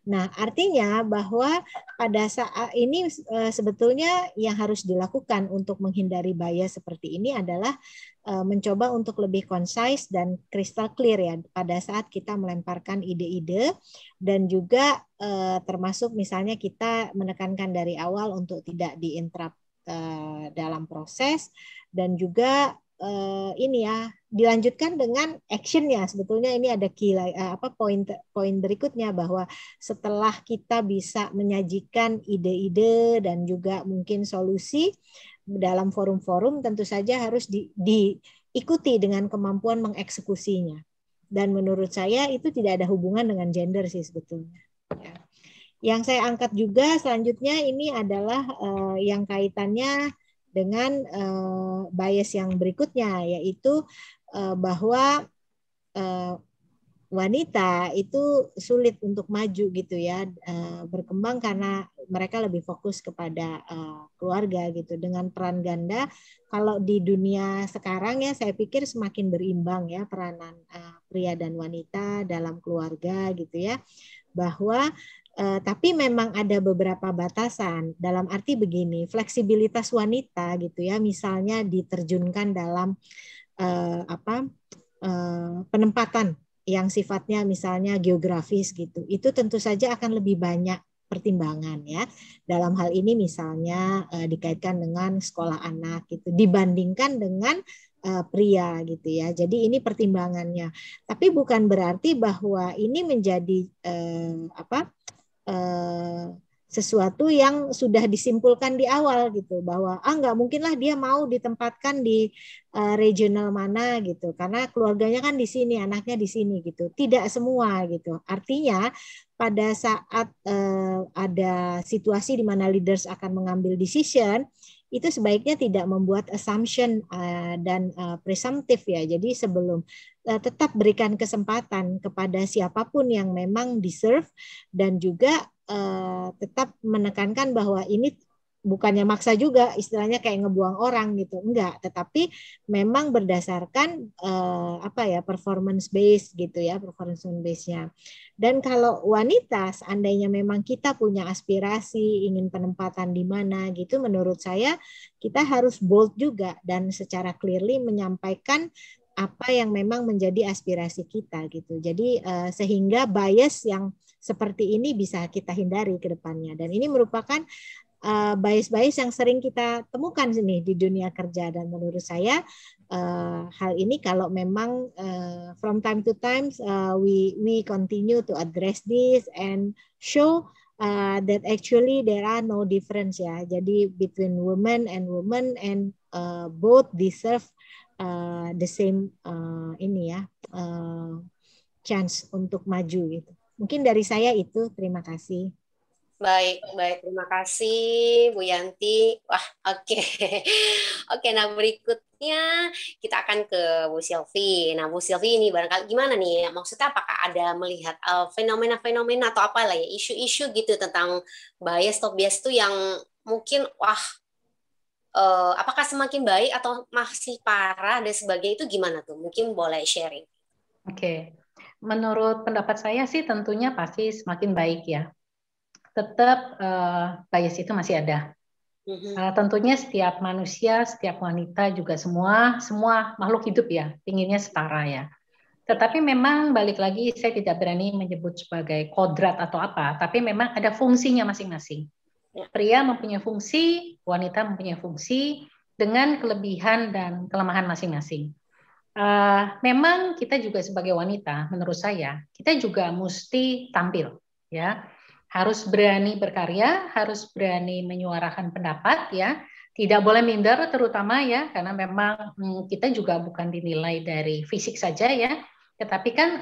Nah, artinya bahwa pada saat ini sebetulnya yang harus dilakukan untuk menghindari bias seperti ini adalah mencoba untuk lebih concise dan crystal clear ya pada saat kita melemparkan ide-ide, dan juga termasuk misalnya kita menekankan dari awal untuk tidak diinterrupt dalam proses, dan juga ini ya dilanjutkan dengan action-nya. Sebetulnya ini ada poin berikutnya, bahwa setelah kita bisa menyajikan ide-ide dan juga mungkin solusi dalam forum-forum, tentu saja harus diikuti dengan kemampuan mengeksekusinya. Dan menurut saya itu tidak ada hubungan dengan gender sih sebetulnya. Ya. Yang saya angkat juga selanjutnya ini adalah yang kaitannya dengan bias yang berikutnya, yaitu bahwa wanita itu sulit untuk maju gitu ya, berkembang karena mereka lebih fokus kepada keluarga gitu. Dengan peran ganda, kalau di dunia sekarang ya saya pikir semakin berimbang ya peranan pria dan wanita dalam keluarga gitu ya, bahwa tapi memang ada beberapa batasan, dalam arti begini, fleksibilitas wanita gitu ya, misalnya diterjunkan dalam penempatan yang sifatnya misalnya geografis gitu, itu tentu saja akan lebih banyak pertimbangan ya. Dalam hal ini misalnya dikaitkan dengan sekolah anak gitu, dibandingkan dengan pria gitu ya. Jadi ini pertimbangannya. Tapi bukan berarti bahwa ini menjadi sesuatu yang sudah disimpulkan di awal gitu, bahwa nggak mungkinlah dia mau ditempatkan di regional mana gitu karena keluarganya kan di sini, anaknya di sini gitu. Tidak semua gitu. Artinya pada saat ada situasi di mana leaders akan mengambil decision, itu sebaiknya tidak membuat assumption dan presumptive ya. Jadi sebelum tetap berikan kesempatan kepada siapapun yang memang deserve, dan juga tetap menekankan bahwa ini bukannya maksa juga, istilahnya kayak ngebuang orang gitu, enggak, tetapi memang berdasarkan performance base gitu ya, performance base-nya. Dan kalau wanita, seandainya memang kita punya aspirasi ingin penempatan di mana gitu, menurut saya kita harus bold juga dan secara clearly menyampaikan apa yang memang menjadi aspirasi kita gitu. Jadi sehingga bias yang seperti ini bisa kita hindari ke depannya. Dan ini merupakan bias-bias yang sering kita temukan sini di dunia kerja, dan menurut saya hal ini kalau memang from time to time we continue to address this and show that actually there are no difference ya. Jadi between women and both deserve the same chance untuk maju gitu. Mungkin dari saya itu, terima kasih. Baik, terima kasih Bu Yanti. Wah, oke. Oke, nah berikutnya kita akan ke Bu Sylvie. Nah, Bu Sylvie ini barangkali gimana nih? Maksudnya apakah ada melihat fenomena-fenomena atau apa lah ya, isu-isu gitu tentang bias atau bias itu yang mungkin apakah semakin baik atau masih parah dan sebagainya, itu gimana tuh? Mungkin boleh sharing. Oke. Menurut pendapat saya sih tentunya pasti semakin baik ya. Tetap bias itu masih ada. Tentunya setiap manusia, setiap wanita juga semua makhluk hidup ya, inginnya setara ya. Tetapi memang balik lagi saya tidak berani menyebut sebagai kodrat atau apa, tapi memang ada fungsinya masing-masing. Pria mempunyai fungsi, wanita mempunyai fungsi dengan kelebihan dan kelemahan masing-masing. Memang kita juga sebagai wanita, menurut saya, kita juga mesti tampil ya. Harus berani berkarya, harus berani menyuarakan pendapat ya. Tidak boleh minder terutama ya, karena memang kita juga bukan dinilai dari fisik saja ya, tetapi kan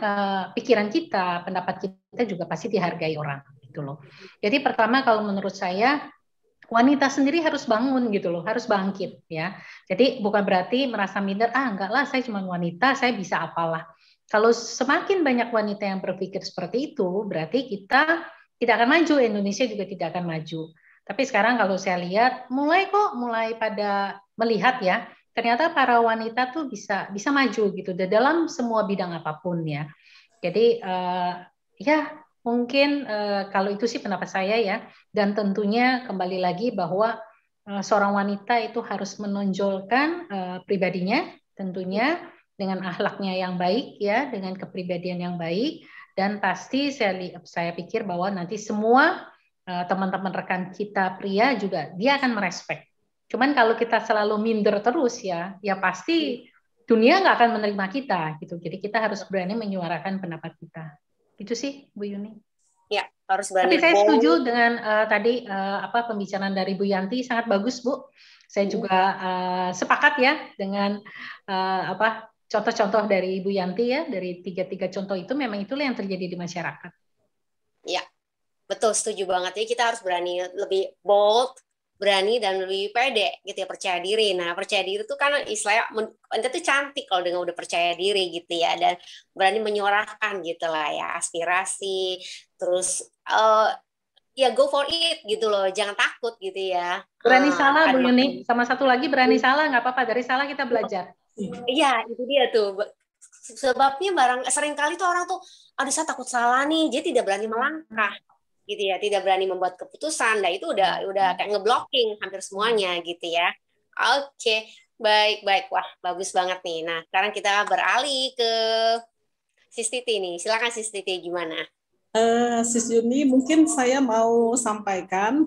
pikiran kita, pendapat kita juga pasti dihargai orang gitu loh. Jadi pertama kalau menurut saya wanita sendiri harus bangun gitu loh, harus bangkit ya. Jadi bukan berarti merasa minder, enggak lah saya cuma wanita, saya bisa apalah. Kalau semakin banyak wanita yang berpikir seperti itu, berarti kita tidak akan maju, Indonesia juga tidak akan maju. Tapi sekarang kalau saya lihat mulai pada melihat ya, ternyata para wanita tuh bisa maju gitu dalam semua bidang apapun ya. Jadi ya Mungkin kalau itu sih pendapat saya ya, dan tentunya kembali lagi bahwa seorang wanita itu harus menonjolkan pribadinya, tentunya dengan akhlaknya yang baik ya, dengan kepribadian yang baik, dan pasti saya pikir bahwa nanti semua teman-teman rekan kita pria juga dia akan merespek. Cuman kalau kita selalu minder terus ya pasti dunia nggak akan menerima kita gitu. Jadi kita harus berani menyuarakan pendapat kita. Itu sih Bu Yuni. Ya, harus berani. Tapi saya setuju dengan tadi pembicaraan dari Bu Yanti, sangat bagus Bu. Saya juga sepakat ya dengan contoh-contoh dari Bu Yanti ya, dari tiga contoh itu memang itulah yang terjadi di masyarakat. Ya, betul, setuju banget. Jadi kita harus berani lebih bold, berani dan lebih pede gitu ya, percaya diri. Nah, percaya diri itu kan istilahnya ente tuh cantik kalau dengan udah percaya diri gitu ya, dan berani menyuarakan gitu lah ya aspirasi, terus ya go for it gitu loh, jangan takut gitu ya. Berani salah Bu Yuni, sama satu lagi berani salah, nggak apa-apa, dari salah kita belajar. Iya, itu dia tuh. Sebabnya seringkali tuh orang tuh, aduh saya takut salah nih, dia tidak berani melangkah gitu ya, tidak berani membuat keputusan. Nah itu udah kayak ngeblocking hampir semuanya gitu ya. Oke, baik. Wah, bagus banget nih. Nah, sekarang kita beralih ke Sis Titi nih. Silakan Sis Titi, gimana? Sis Yuni, mungkin saya mau sampaikan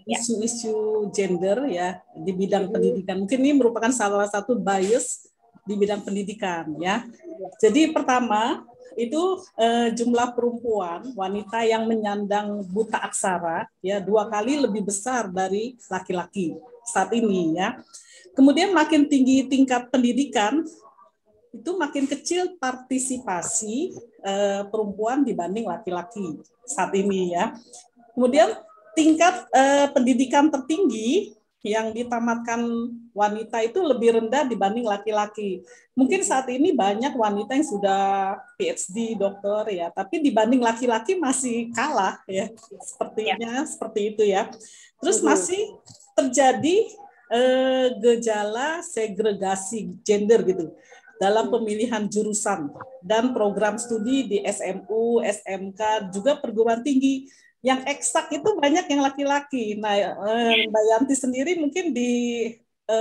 isu-isu gender ya di bidang pendidikan. Mungkin ini merupakan salah satu bias di bidang pendidikan ya. Jadi pertama itu jumlah perempuan wanita yang menyandang buta aksara ya 2 kali lebih besar dari laki-laki saat ini ya. Kemudian makin tinggi tingkat pendidikan itu makin kecil partisipasi perempuan dibanding laki-laki saat ini ya. Kemudian tingkat pendidikan tertinggi yang ditamatkan wanita itu lebih rendah dibanding laki-laki. Mungkin saat ini banyak wanita yang sudah PhD, dokter ya, tapi dibanding laki-laki masih kalah ya. Sepertinya seperti itu ya. Terus masih terjadi gejala segregasi gender gitu dalam pemilihan jurusan dan program studi di SMU, SMK, juga perguruan tinggi. Yang eksak itu banyak yang laki-laki. Nah, Mbak Yanti sendiri mungkin di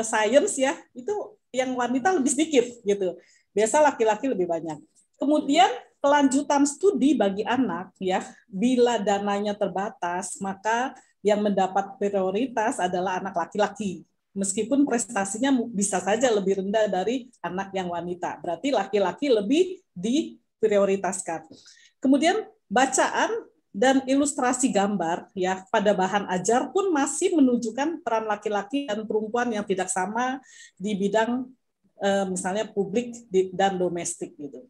science ya, itu yang wanita lebih sedikit gitu. Biasa laki-laki lebih banyak. Kemudian kelanjutan studi bagi anak ya, bila dananya terbatas, maka yang mendapat prioritas adalah anak laki-laki. Meskipun prestasinya bisa saja lebih rendah dari anak yang wanita. Berarti laki-laki lebih diprioritaskan. Kemudian bacaan dan ilustrasi gambar ya pada bahan ajar pun masih menunjukkan peran laki-laki dan perempuan yang tidak sama di bidang misalnya publik dan domestik gitu.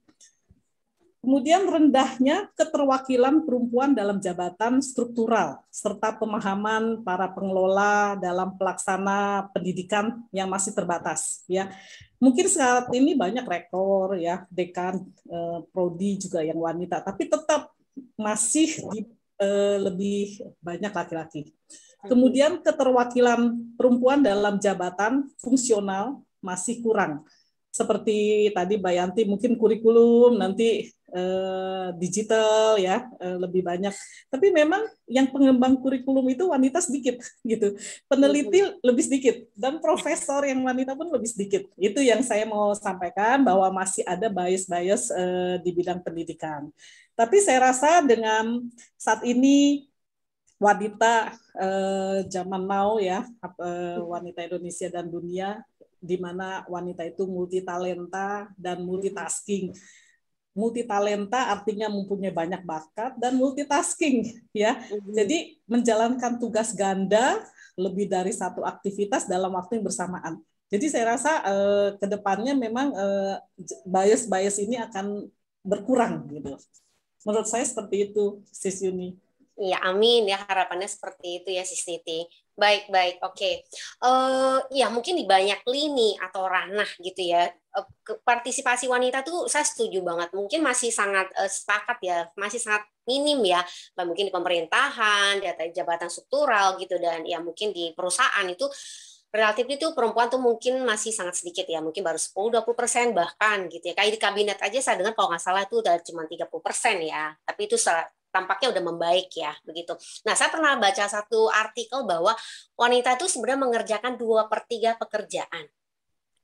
Kemudian rendahnya keterwakilan perempuan dalam jabatan struktural serta pemahaman para pengelola dalam pelaksana pendidikan yang masih terbatas ya. Mungkin saat ini banyak rektor ya, dekan, prodi juga yang wanita, tapi tetap masih lebih banyak laki-laki. Kemudian keterwakilan perempuan dalam jabatan fungsional masih kurang. Seperti tadi Mbak Yanti, mungkin kurikulum nanti digital ya lebih banyak. Tapi memang yang pengembang kurikulum itu wanita sedikit gitu. Peneliti lebih sedikit dan profesor yang wanita pun lebih sedikit. Itu yang saya mau sampaikan bahwa masih ada bias-bias di bidang pendidikan. Tapi saya rasa dengan saat ini wanita zaman now ya, wanita Indonesia dan dunia, di mana wanita itu multitalenta dan multitasking. Multitalenta artinya mempunyai banyak bakat dan multitasking ya. Jadi menjalankan tugas ganda lebih dari satu aktivitas dalam waktu yang bersamaan. Jadi saya rasa ke depannya memang bias-bias ini akan berkurang gitu. Menurut saya seperti itu, Sis Yuni. Ya, amin ya, harapannya seperti itu ya Sis Titi. Baik, oke. Ya mungkin di banyak lini atau ranah gitu ya, partisipasi wanita tuh saya setuju banget. Mungkin masih sangat sepakat ya, masih sangat minim ya. Mungkin di pemerintahan, di jabatan struktural gitu, dan ya mungkin di perusahaan itu relatif itu perempuan tuh mungkin masih sangat sedikit ya, mungkin baru 10-20% bahkan gitu ya. Kayak di kabinet aja saya dengar kalau nggak salah itu udah cuma 30% ya. Tapi itu tampaknya udah membaik ya begitu. Nah, saya pernah baca satu artikel bahwa wanita itu sebenarnya mengerjakan 2/3 pekerjaan.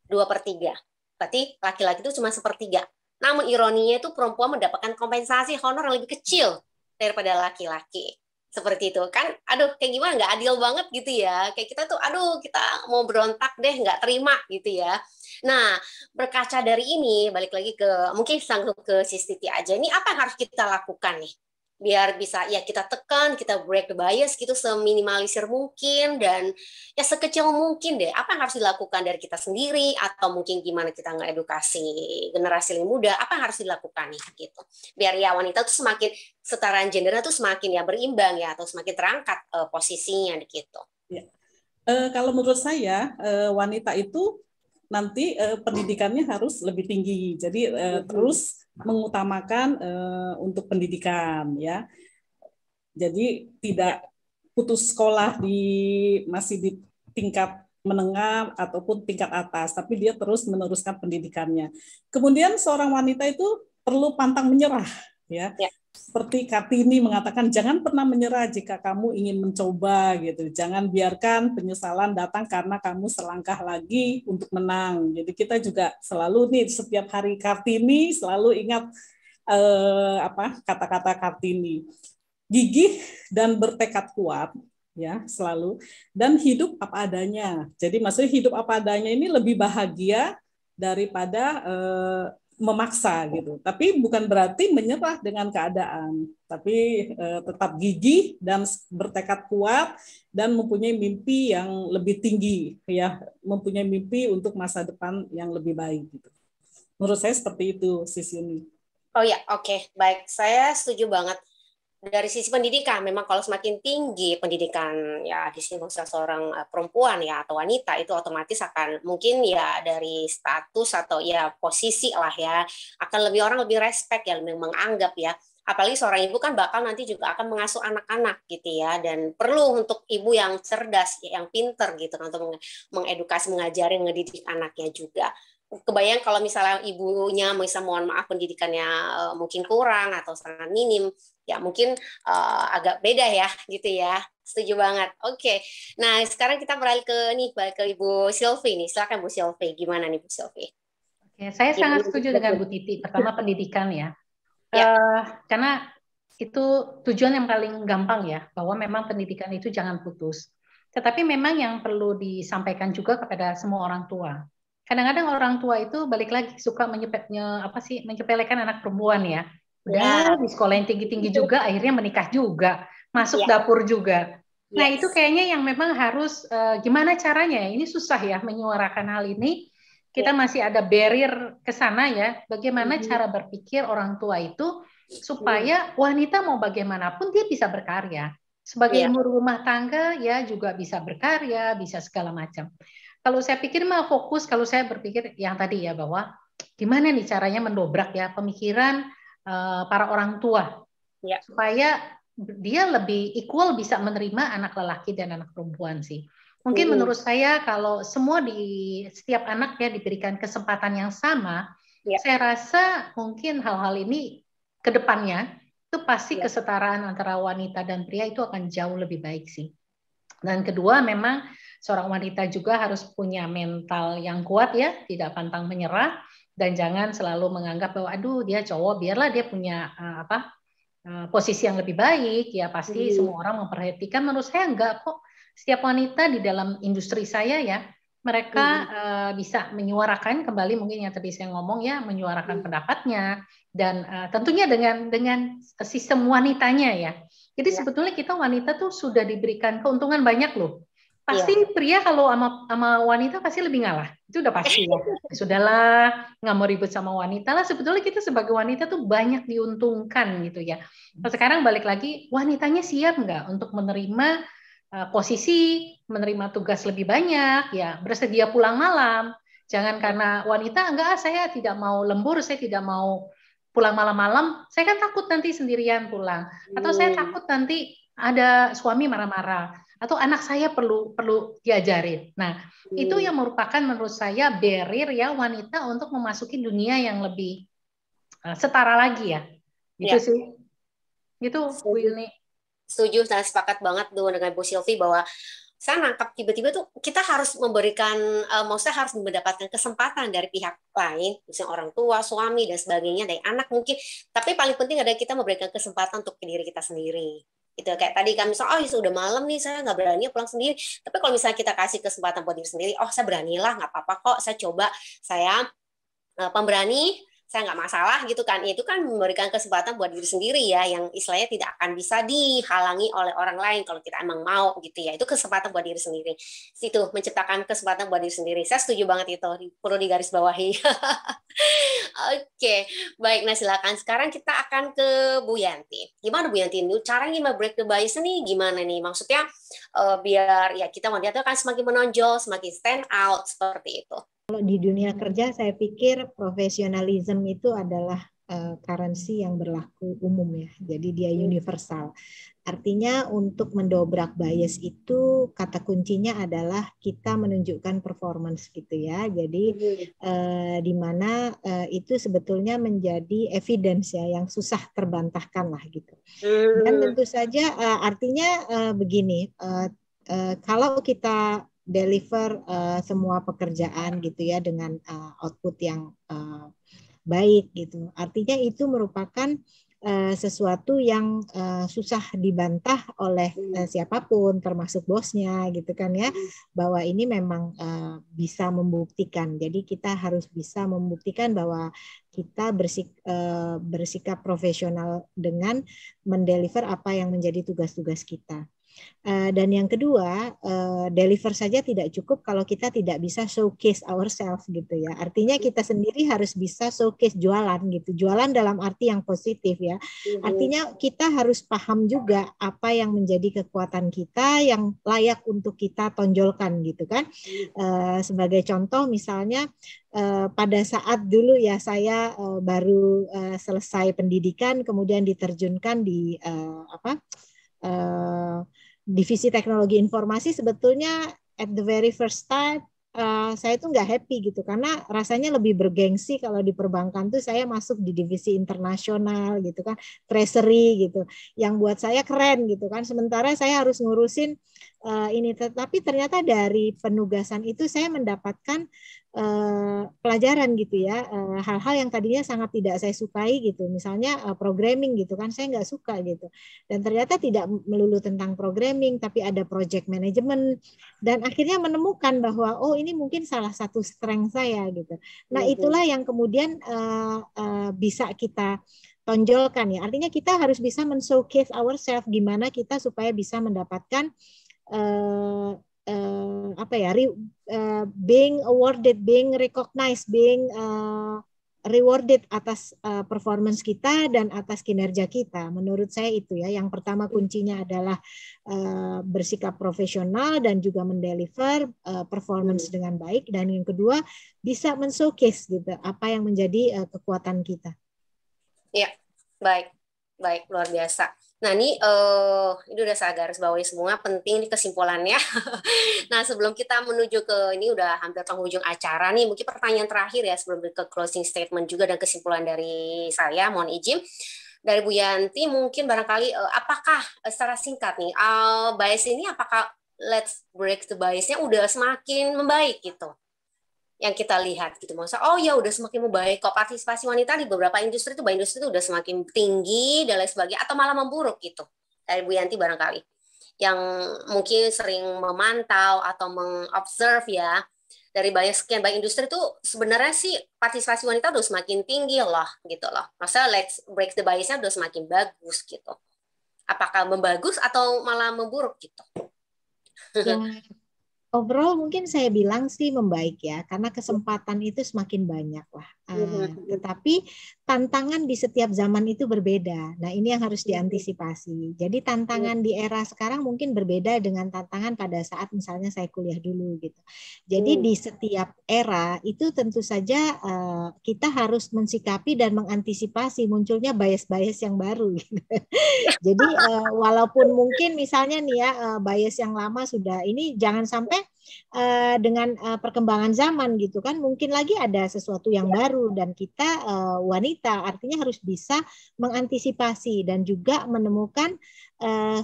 2/3. Berarti laki-laki itu cuma 1/3. Namun ironinya itu perempuan mendapatkan kompensasi honor yang lebih kecil daripada laki-laki. Seperti itu kan, aduh kayak gimana, nggak adil banget gitu ya. Kayak kita tuh, aduh kita mau berontak deh, nggak terima gitu ya. Nah, berkaca dari ini, balik lagi ke, mungkin sanggup ke Sis Titi aja. Ini apa yang harus kita lakukan nih? Biar bisa ya kita tekan, kita break the bias gitu seminimalisir mungkin, dan ya sekecil mungkin deh apa yang harus dilakukan dari kita sendiri, atau mungkin gimana kita ngedukasi generasi lebih muda, apa yang harus dilakukan nih gitu, biar ya wanita tuh semakin setaraan gendernya tuh semakin ya berimbang ya, atau semakin terangkat posisinya gitu. Ya. Kalau menurut saya wanita itu nanti pendidikannya harus lebih tinggi, jadi terus mengutamakan untuk pendidikan ya. Jadi tidak putus sekolah masih di tingkat menengah ataupun tingkat atas, tapi dia terus meneruskan pendidikannya. Kemudian seorang wanita itu perlu pantang menyerah ya. Seperti Kartini mengatakan, jangan pernah menyerah jika kamu ingin mencoba gitu. Jangan biarkan penyesalan datang karena kamu selangkah lagi untuk menang. Jadi kita juga selalu nih setiap hari Kartini selalu ingat kata-kata Kartini. Gigih dan bertekad kuat ya selalu, dan hidup apa adanya. Jadi maksudnya hidup apa adanya ini lebih bahagia daripada memaksa gitu. Tapi bukan berarti menyerah dengan keadaan, tapi tetap gigih dan bertekad kuat dan mempunyai mimpi yang lebih tinggi ya, mempunyai mimpi untuk masa depan yang lebih baik gitu. Menurut saya seperti itu, Sis Yuni. Oh ya, oke, baik. Saya setuju banget. Dari sisi pendidikan, memang kalau semakin tinggi pendidikan ya di sini seorang perempuan ya atau wanita, itu otomatis akan mungkin ya dari status atau ya posisi lah ya, akan orang lebih respect ya, lebih menganggap ya. Apalagi seorang ibu kan bakal nanti juga akan mengasuh anak-anak gitu ya, dan perlu untuk ibu yang cerdas, yang pinter gitu untuk mengedukasi, mengajari, ngedidik anaknya juga. Kebayang kalau misalnya ibunya mohon maaf pendidikannya mungkin kurang atau sangat minim, ya mungkin agak beda ya gitu ya. Setuju banget. Oke. Nah, sekarang kita beralih ke Ibu Sylvie nih. Silakan Bu Sylvie. Gimana nih Bu Sylvie? Oke, saya sangat setuju dengan Bu Titi. Pertama pendidikan ya. Karena itu tujuan yang paling gampang ya, bahwa memang pendidikan itu jangan putus. Tetapi memang yang perlu disampaikan juga kepada semua orang tua. Kadang-kadang orang tua itu balik lagi suka menyepelekan anak perempuan ya. Udah di sekolah yang tinggi-tinggi juga, akhirnya menikah juga, masuk dapur juga. Nah itu kayaknya yang memang harus gimana caranya? Ini susah ya menyuarakan hal ini. Kita masih ada barrier ke sana ya. Bagaimana cara berpikir orang tua itu supaya wanita mau bagaimanapun dia bisa berkarya. Sebagai ibu rumah tangga ya juga bisa berkarya, bisa segala macam. Kalau saya pikir fokus, kalau saya berpikir yang tadi ya, bahwa gimana nih caranya mendobrak ya pemikiran para orang tua supaya dia lebih equal bisa menerima anak lelaki dan anak perempuan sih. Mungkin menurut saya kalau semua di setiap anak ya diberikan kesempatan yang sama, saya rasa mungkin hal-hal ini ke depannya itu pasti kesetaraan antara wanita dan pria itu akan jauh lebih baik sih. Dan kedua, memang seorang wanita juga harus punya mental yang kuat ya, tidak pantang menyerah, dan jangan selalu menganggap bahwa aduh dia cowok, biarlah dia punya posisi yang lebih baik ya, pasti semua orang memperhatikan. Menurut saya enggak kok. Setiap wanita di dalam industri saya ya, mereka bisa menyuarakan kembali mungkin yang tadi saya ngomong ya, menyuarakan pendapatnya, dan tentunya dengan sistem wanitanya ya. Jadi sebetulnya kita wanita tuh sudah diberikan keuntungan banyak loh. Pasti pria kalau sama wanita pasti lebih ngalah. Itu udah pasti ya. Sudahlah, nggak mau ribut sama wanita lah. Sebetulnya kita sebagai wanita tuh banyak diuntungkan gitu ya. Nah, sekarang balik lagi, wanitanya siap nggak untuk menerima posisi, menerima tugas lebih banyak, ya bersedia pulang malam. Jangan karena wanita enggak, saya tidak mau lembur, saya tidak mau pulang malam-malam, saya kan takut nanti sendirian pulang, atau saya takut nanti ada suami marah-marah, atau anak saya perlu diajarin. Nah, itu yang merupakan menurut saya barrier ya wanita untuk memasuki dunia yang lebih setara lagi ya. Gitu sih. Gitu, Bu Setuju, Yuni. setuju, saya sepakat banget tuh dengan Bu Sylvie bahwa saya nangkap tiba-tiba tuh kita harus memberikan, maksudnya harus mendapatkan kesempatan dari pihak lain, misalnya orang tua, suami dan sebagainya, dari anak mungkin. Tapi paling penting adalah kita memberikan kesempatan untuk diri kita sendiri. Itu kayak tadi kan misalnya, oh sudah malam nih saya nggak berani pulang sendiri. Tapi kalau misalnya kita kasih kesempatan buat diri sendiri, oh saya beranilah, nggak apa-apa kok, saya coba, saya pemberani, saya nggak masalah gitu kan. Itu kan memberikan kesempatan buat diri sendiri ya, yang istilahnya tidak akan bisa dihalangi oleh orang lain kalau kita emang mau gitu ya. Itu kesempatan buat diri sendiri. Itu menciptakan kesempatan buat diri sendiri. Saya setuju banget itu, perlu digarisbawahi. Oke, baik. Nah silakan sekarang kita akan ke Bu Yanti. Gimana Bu Yanti? Caranya break the bias nih gimana nih? Maksudnya biar ya kita wanita kan semakin menonjol, semakin stand out seperti itu. Kalau di dunia kerja, saya pikir profesionalisme itu adalah currency yang berlaku umum ya. Jadi dia universal. Artinya untuk mendobrak bias itu kata kuncinya adalah kita menunjukkan performance gitu ya. Jadi di mana itu sebetulnya menjadi evidence ya yang susah terbantahkan lah gitu. Dan tentu saja artinya begini, kalau kita deliver semua pekerjaan gitu ya dengan output yang baik gitu. Artinya itu merupakan sesuatu yang susah dibantah oleh siapapun termasuk bosnya gitu kan ya, bahwa ini memang bisa membuktikan. Jadi kita harus bisa membuktikan bahwa kita bersikap profesional dengan mendeliver apa yang menjadi tugas-tugas kita. Dan yang kedua, deliver saja tidak cukup kalau kita tidak bisa showcase ourselves gitu ya. Artinya kita sendiri harus bisa showcase jualan gitu. Jualan dalam arti yang positif ya. Artinya kita harus paham juga apa yang menjadi kekuatan kita yang layak untuk kita tonjolkan gitu kan. Sebagai contoh misalnya pada saat dulu ya saya baru selesai pendidikan kemudian diterjunkan di divisi teknologi informasi, sebetulnya at the very first time saya tuh nggak happy gitu karena rasanya lebih bergengsi kalau di perbankan tuh saya masuk di divisi internasional gitu kan, treasury gitu, yang buat saya keren gitu kan, sementara saya harus ngurusin ini. Tetapi ternyata dari penugasan itu saya mendapatkan pelajaran gitu ya, hal-hal yang tadinya sangat tidak saya sukai gitu, misalnya programming gitu kan, saya nggak suka gitu, dan ternyata tidak melulu tentang programming tapi ada project management, dan akhirnya menemukan bahwa oh ini mungkin salah satu strength saya gitu. Nah itulah yang kemudian bisa kita tonjolkan ya, artinya kita harus bisa men-showcase ourselves, gimana kita supaya bisa mendapatkan being awarded, being recognized, being rewarded atas performance kita dan atas kinerja kita. Menurut saya itu ya, yang pertama kuncinya adalah bersikap profesional dan juga mendeliver performance dengan baik, dan yang kedua bisa men-showcase gitu apa yang menjadi kekuatan kita. Ya, baik, luar biasa. Nah ini udah saya garis bawahi semua, penting nih kesimpulannya. Nah sebelum kita menuju ke ini udah hampir penghujung acara nih, mungkin pertanyaan terakhir ya sebelum ke closing statement juga dan kesimpulan dari saya, mohon izin dari Bu Yanti, mungkin barangkali apakah secara singkat nih bias ini, apakah let's break the bias-nya udah semakin membaik gitu? Yang kita lihat gitu, maksudnya oh ya udah semakin membaik kok partisipasi wanita di beberapa industri itu, industri itu udah semakin tinggi dan lain sebagainya, atau malah memburuk gitu dari Bu Yanti barangkali yang mungkin sering memantau atau mengobserve ya, dari sekian banyak industri itu sebenarnya sih partisipasi wanita udah semakin tinggi loh gitu loh, masa let's break the bias-nya udah semakin bagus gitu, apakah membagus atau malah memburuk gitu? Ya. Overall mungkin saya bilang sih membaik ya, karena kesempatan itu semakin banyak lah. Tetapi tantangan di setiap zaman itu berbeda. Nah ini yang harus diantisipasi. Jadi tantangan di era sekarang mungkin berbeda dengan tantangan pada saat misalnya saya kuliah dulu gitu. Jadi di setiap era itu tentu saja kita harus mensikapi dan mengantisipasi munculnya bias-bias yang baru. Gitu. Jadi walaupun mungkin misalnya nih ya bias yang lama sudah ini, jangan sampai sebetulnya dengan perkembangan zaman gitu kan, mungkin lagi ada sesuatu yang baru, dan kita wanita artinya harus bisa mengantisipasi dan juga menemukan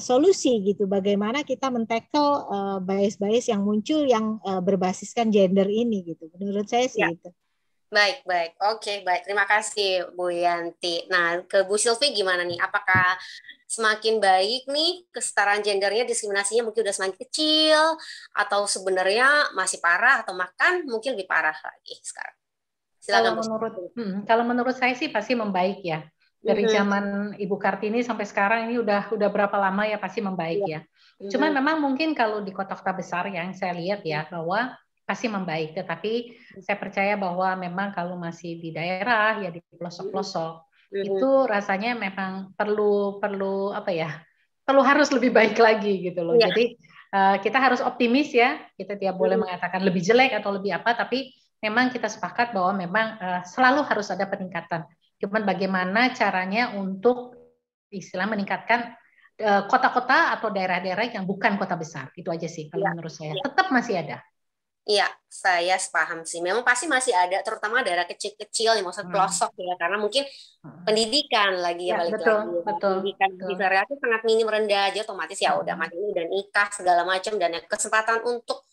solusi gitu, bagaimana kita men-tackle bias-bias yang muncul yang berbasiskan gender ini gitu. Menurut saya sih itu. Baik, baik. Oke, baik. Terima kasih, Bu Yanti. Nah, ke Bu Sylvie gimana nih? Apakah semakin baik nih kesetaraan gendernya, diskriminasinya mungkin udah semakin kecil, atau sebenarnya masih parah, atau makan mungkin lebih parah lagi sekarang? Silakan, Bu. Kalau menurut saya sih pasti membaik ya. Dari zaman Ibu Kartini sampai sekarang ini udah berapa lama ya, pasti membaik ya. Cuman memang mungkin kalau di kota-kota besar yang saya lihat ya, bahwa pasti membaik, tetapi saya percaya bahwa memang kalau masih di daerah ya, di pelosok-pelosok itu rasanya memang perlu apa ya, harus lebih baik lagi gitu loh. Jadi kita harus optimis ya, kita tidak boleh mengatakan lebih jelek atau lebih apa, tapi memang kita sepakat bahwa memang selalu harus ada peningkatan. Cuman bagaimana caranya untuk istilah meningkatkan kota-kota atau daerah-daerah yang bukan kota besar, itu aja sih kalau menurut saya. Tetap masih ada. Iya, saya sepaham sih. Memang pasti masih ada, terutama daerah kecil-kecil yang maksud pelosok ya, karena mungkin pendidikan lagi ya, balik lagi. Pendidikan di relatif sangat minim, rendah aja, otomatis ya udah mati ini dan nikah segala macam, dan kesempatan untuk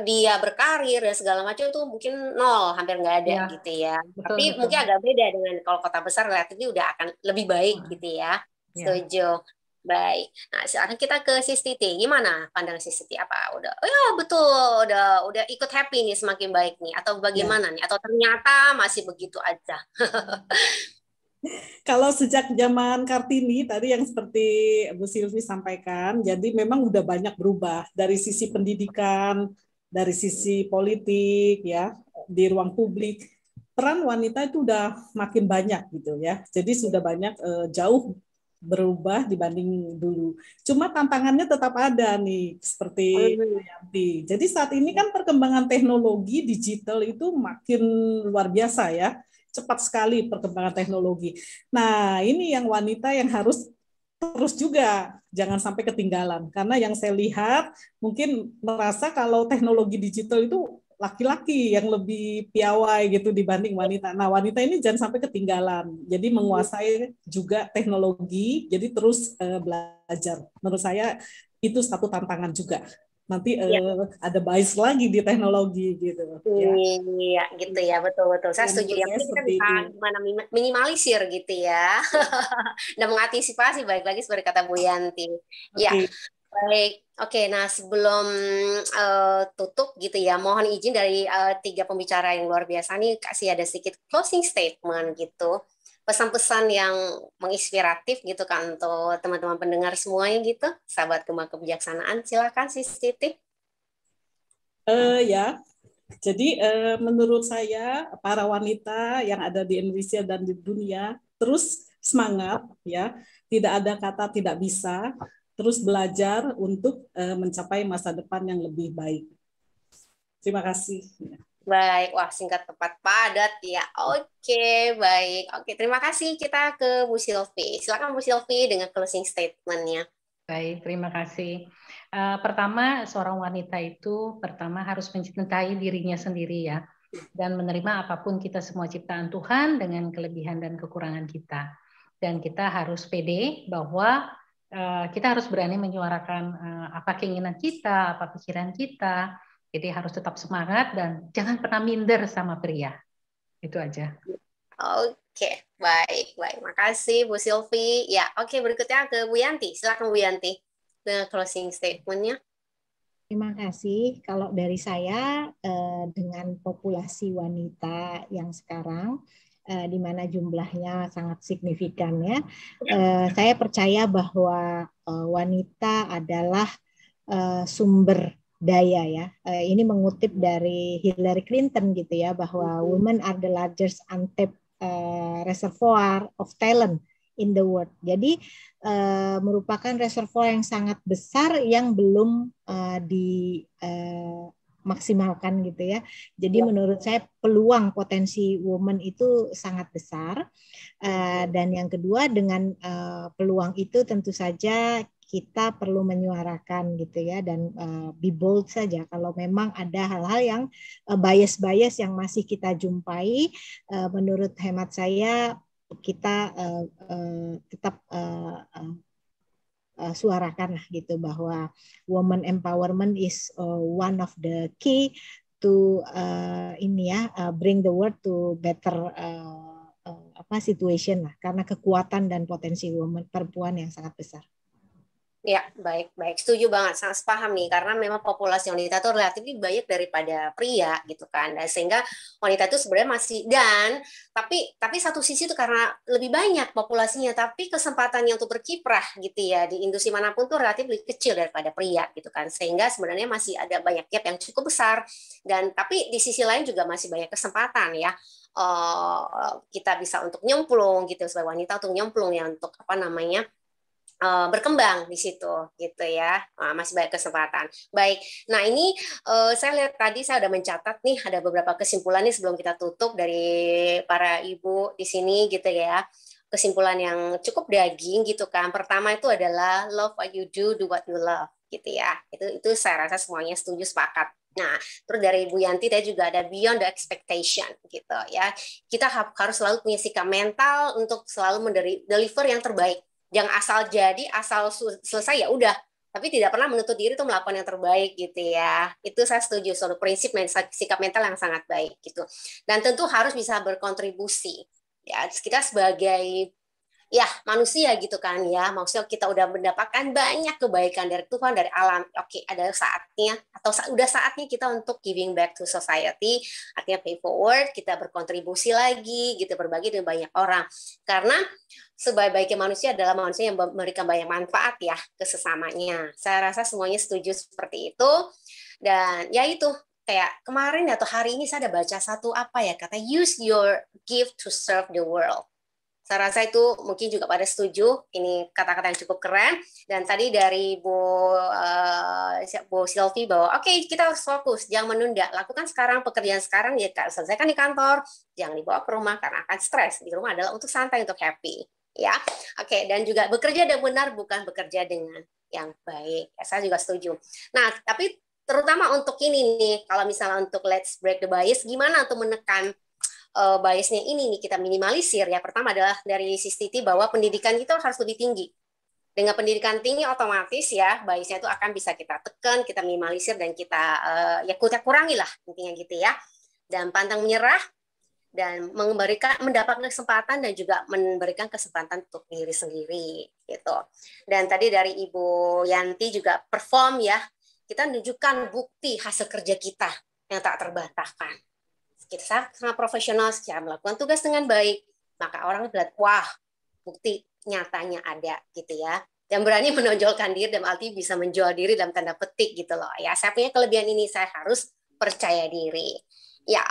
dia berkarir dan segala macam itu mungkin nol, hampir nggak ada gitu ya. Tapi mungkin agak beda dengan kalau kota besar, relatifnya udah akan lebih baik gitu ya. Setuju. Baik. Nah, sekarang kita ke Sis Titi. Gimana pandangan Sis Titi? Apa udah? Oh ya, betul. Udah ikut happy nih, semakin baik nih, atau bagaimana nih? Atau ternyata masih begitu aja? Kalau sejak zaman Kartini tadi yang seperti Bu Sylvie sampaikan, jadi memang udah banyak berubah dari sisi pendidikan, dari sisi politik ya, di ruang publik. Peran wanita itu udah makin banyak gitu ya. Jadi sudah banyak jauh berubah dibanding dulu. Cuma tantangannya tetap ada nih, seperti Yanti. Jadi saat ini kan perkembangan teknologi digital itu makin luar biasa ya. Cepat sekali perkembangan teknologi. Nah, ini yang wanita yang harus terus juga, jangan sampai ketinggalan. Karena yang saya lihat mungkin merasa kalau teknologi digital itu laki-laki yang lebih piawai gitu dibanding wanita. Nah, wanita ini jangan sampai ketinggalan. Jadi menguasai juga teknologi, jadi terus belajar. Menurut saya itu satu tantangan juga. Nanti ada bias lagi di teknologi gitu. Iya, gitu ya, betul-betul. Saya setuju. Yang penting kita bisa gimana minimalisir gitu ya, dan mengantisipasi, baik lagi seperti kata Bu Yanti. Ya. Baik, oke. Nah sebelum tutup gitu ya, mohon izin dari 3 pembicara yang luar biasa nih, kasih ada sedikit closing statement gitu, pesan-pesan yang menginspiratif gitu kan untuk teman-teman pendengar semuanya gitu, sahabat Gema Kebijaksanaan. Silakan Sis Titi. Ya, jadi menurut saya para wanita yang ada di Indonesia dan di dunia terus semangat ya, tidak ada kata tidak bisa. Terus belajar untuk mencapai masa depan yang lebih baik. Terima kasih. Baik, wah singkat tepat padat ya. Oke, baik. Oke, terima kasih. Kita ke Bu Sylvie. Silakan Bu Sylvie dengan closing statement-nya. Baik, terima kasih. Pertama, seorang wanita itu pertama harus mencintai dirinya sendiri ya, dan menerima apapun kita semua ciptaan Tuhan dengan kelebihan dan kekurangan kita. Dan kita harus pede bahwa kita harus berani menyuarakan apa keinginan kita, apa pikiran kita. Jadi harus tetap semangat dan jangan pernah minder sama pria. Itu aja. Oke, baik. Makasih Bu Sylvie. Ya, oke, berikutnya ke Bu Yanti. Silakan Bu Yanti dengan closing statement-nya. Terima kasih. Kalau dari saya, dengan populasi wanita yang sekarang, di mana jumlahnya sangat signifikan ya, saya percaya bahwa wanita adalah sumber daya ya. Ini mengutip dari Hillary Clinton gitu ya, bahwa women are the largest untapped reservoir of talent in the world. Jadi merupakan reservoir yang sangat besar yang belum maksimalkan gitu ya. Jadi menurut saya peluang potensi woman itu sangat besar. Dan yang kedua, dengan peluang itu tentu saja kita perlu menyuarakan gitu ya, dan be bold saja kalau memang ada hal-hal yang bias-bias yang masih kita jumpai. Menurut hemat saya kita tetap suarakan gitu, bahwa woman empowerment is one of the key to bring the world to better situation lah, karena kekuatan dan potensi woman perempuan yang sangat besar. Ya, baik. Setuju banget, sangat paham nih, karena memang populasi wanita itu relatif lebih banyak daripada pria gitu kan. Dan sehingga wanita itu sebenarnya masih, tapi satu sisi itu karena lebih banyak populasinya, tapi kesempatannya untuk berkiprah gitu ya di industri manapun tuh relatif lebih kecil daripada pria gitu kan. Sehingga sebenarnya masih ada banyak gap yang cukup besar, dan tapi di sisi lain juga masih banyak kesempatan ya. Kita bisa untuk nyemplung gitu sebagai wanita, untuk nyemplung ya, untuk berkembang di situ gitu ya. Masih banyak kesempatan. Baik, nah ini saya lihat tadi saya udah mencatat nih ada beberapa kesimpulan nih sebelum kita tutup dari para ibu di sini gitu ya. Kesimpulan yang cukup daging gitu kan. Pertama itu adalah love what you do what you love gitu ya. Itu saya rasa semuanya setuju, sepakat. Nah, terus dari Ibu Yanti tadi juga ada beyond the expectation gitu ya. Kita harus selalu punya sikap mental untuk selalu deliver yang terbaik. Jangan asal jadi, asal selesai ya udah. Tapi tidak pernah menuntut diri untuk melakukan yang terbaik gitu ya. Itu saya setuju, suatu prinsip sikap mental yang sangat baik gitu. Dan tentu harus bisa berkontribusi. Ya, kita sebagai manusia gitu kan ya, maksudnya kita udah mendapatkan banyak kebaikan dari Tuhan, dari alam. Oke, ada saatnya atau udah saatnya kita untuk giving back to society, artinya pay forward, kita berkontribusi lagi gitu, berbagi dengan banyak orang. Karena sebaik-baiknya manusia adalah manusia yang memberikan banyak manfaat ya ke sesamanya. Saya rasa semuanya setuju seperti itu. Dan ya itu, kayak kemarin atau hari ini saya ada baca satu kata use your gift to serve the world. Saya rasa itu mungkin juga pada setuju. Ini kata-kata yang cukup keren. Dan tadi dari Bu Sylvie bahwa kita harus fokus, jangan menunda. Lakukan sekarang, pekerjaan sekarang ya selesaikan di kantor. Jangan dibawa ke rumah karena akan stres. Di rumah adalah untuk santai, untuk happy. Ya, dan juga bekerja dengan benar, bukan bekerja dengan yang baik. Ya, saya juga setuju. Nah, tapi terutama untuk ini nih, kalau misalnya untuk let's break the bias, gimana untuk menekan biasnya ini nih kita minimalisir ya. Pertama adalah dari sisi bahwa pendidikan kita harus lebih tinggi. Dengan pendidikan tinggi otomatis ya biasnya itu akan bisa kita tekan, kita minimalisir, dan kita kita kurangi lah intinya gitu ya. Dan pantang menyerah, dan mendapatkan kesempatan, dan juga memberikan kesempatan untuk diri sendiri gitu. Dan tadi dari Ibu Yanti juga perform ya. Kita menunjukkan bukti hasil kerja kita yang tak terbantahkan. Kita sangat profesional secara melakukan tugas dengan baik, maka orang melihat, wah, bukti nyatanya ada gitu ya. Dan berani menonjolkan diri, dalam arti bisa menjual diri dalam tanda petik gitu loh. Ya, saya punya kelebihan ini, saya harus percaya diri. Ya,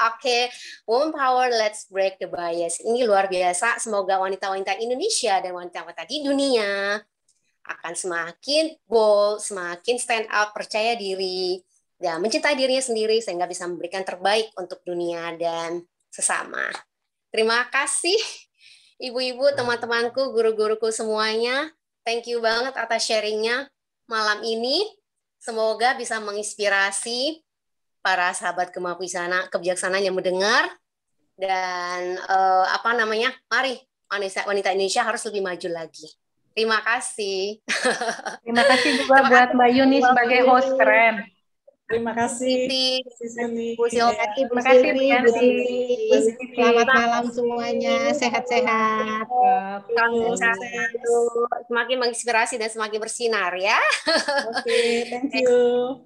Woman Power, let's break the bias. Ini luar biasa. Semoga wanita-wanita Indonesia dan wanita-wanita di dunia akan semakin bold, semakin stand up, percaya diri, dan mencintai dirinya sendiri sehingga bisa memberikan terbaik untuk dunia dan sesama. Terima kasih ibu-ibu, teman-temanku, guru-guruku semuanya. Thank you banget atas sharingnya malam ini. Semoga bisa menginspirasi para sahabat kebijaksanaan yang mendengar. Dan mari wanita Indonesia harus lebih maju lagi. Terima kasih. Terima kasih juga buat Mbak Yuni sebagai host keren. Terima kasih. Terima kasih Bu Yanti. Selamat malam semuanya. Sehat-sehat. Semakin menginspirasi dan semakin bersinar ya. Oke, thank you.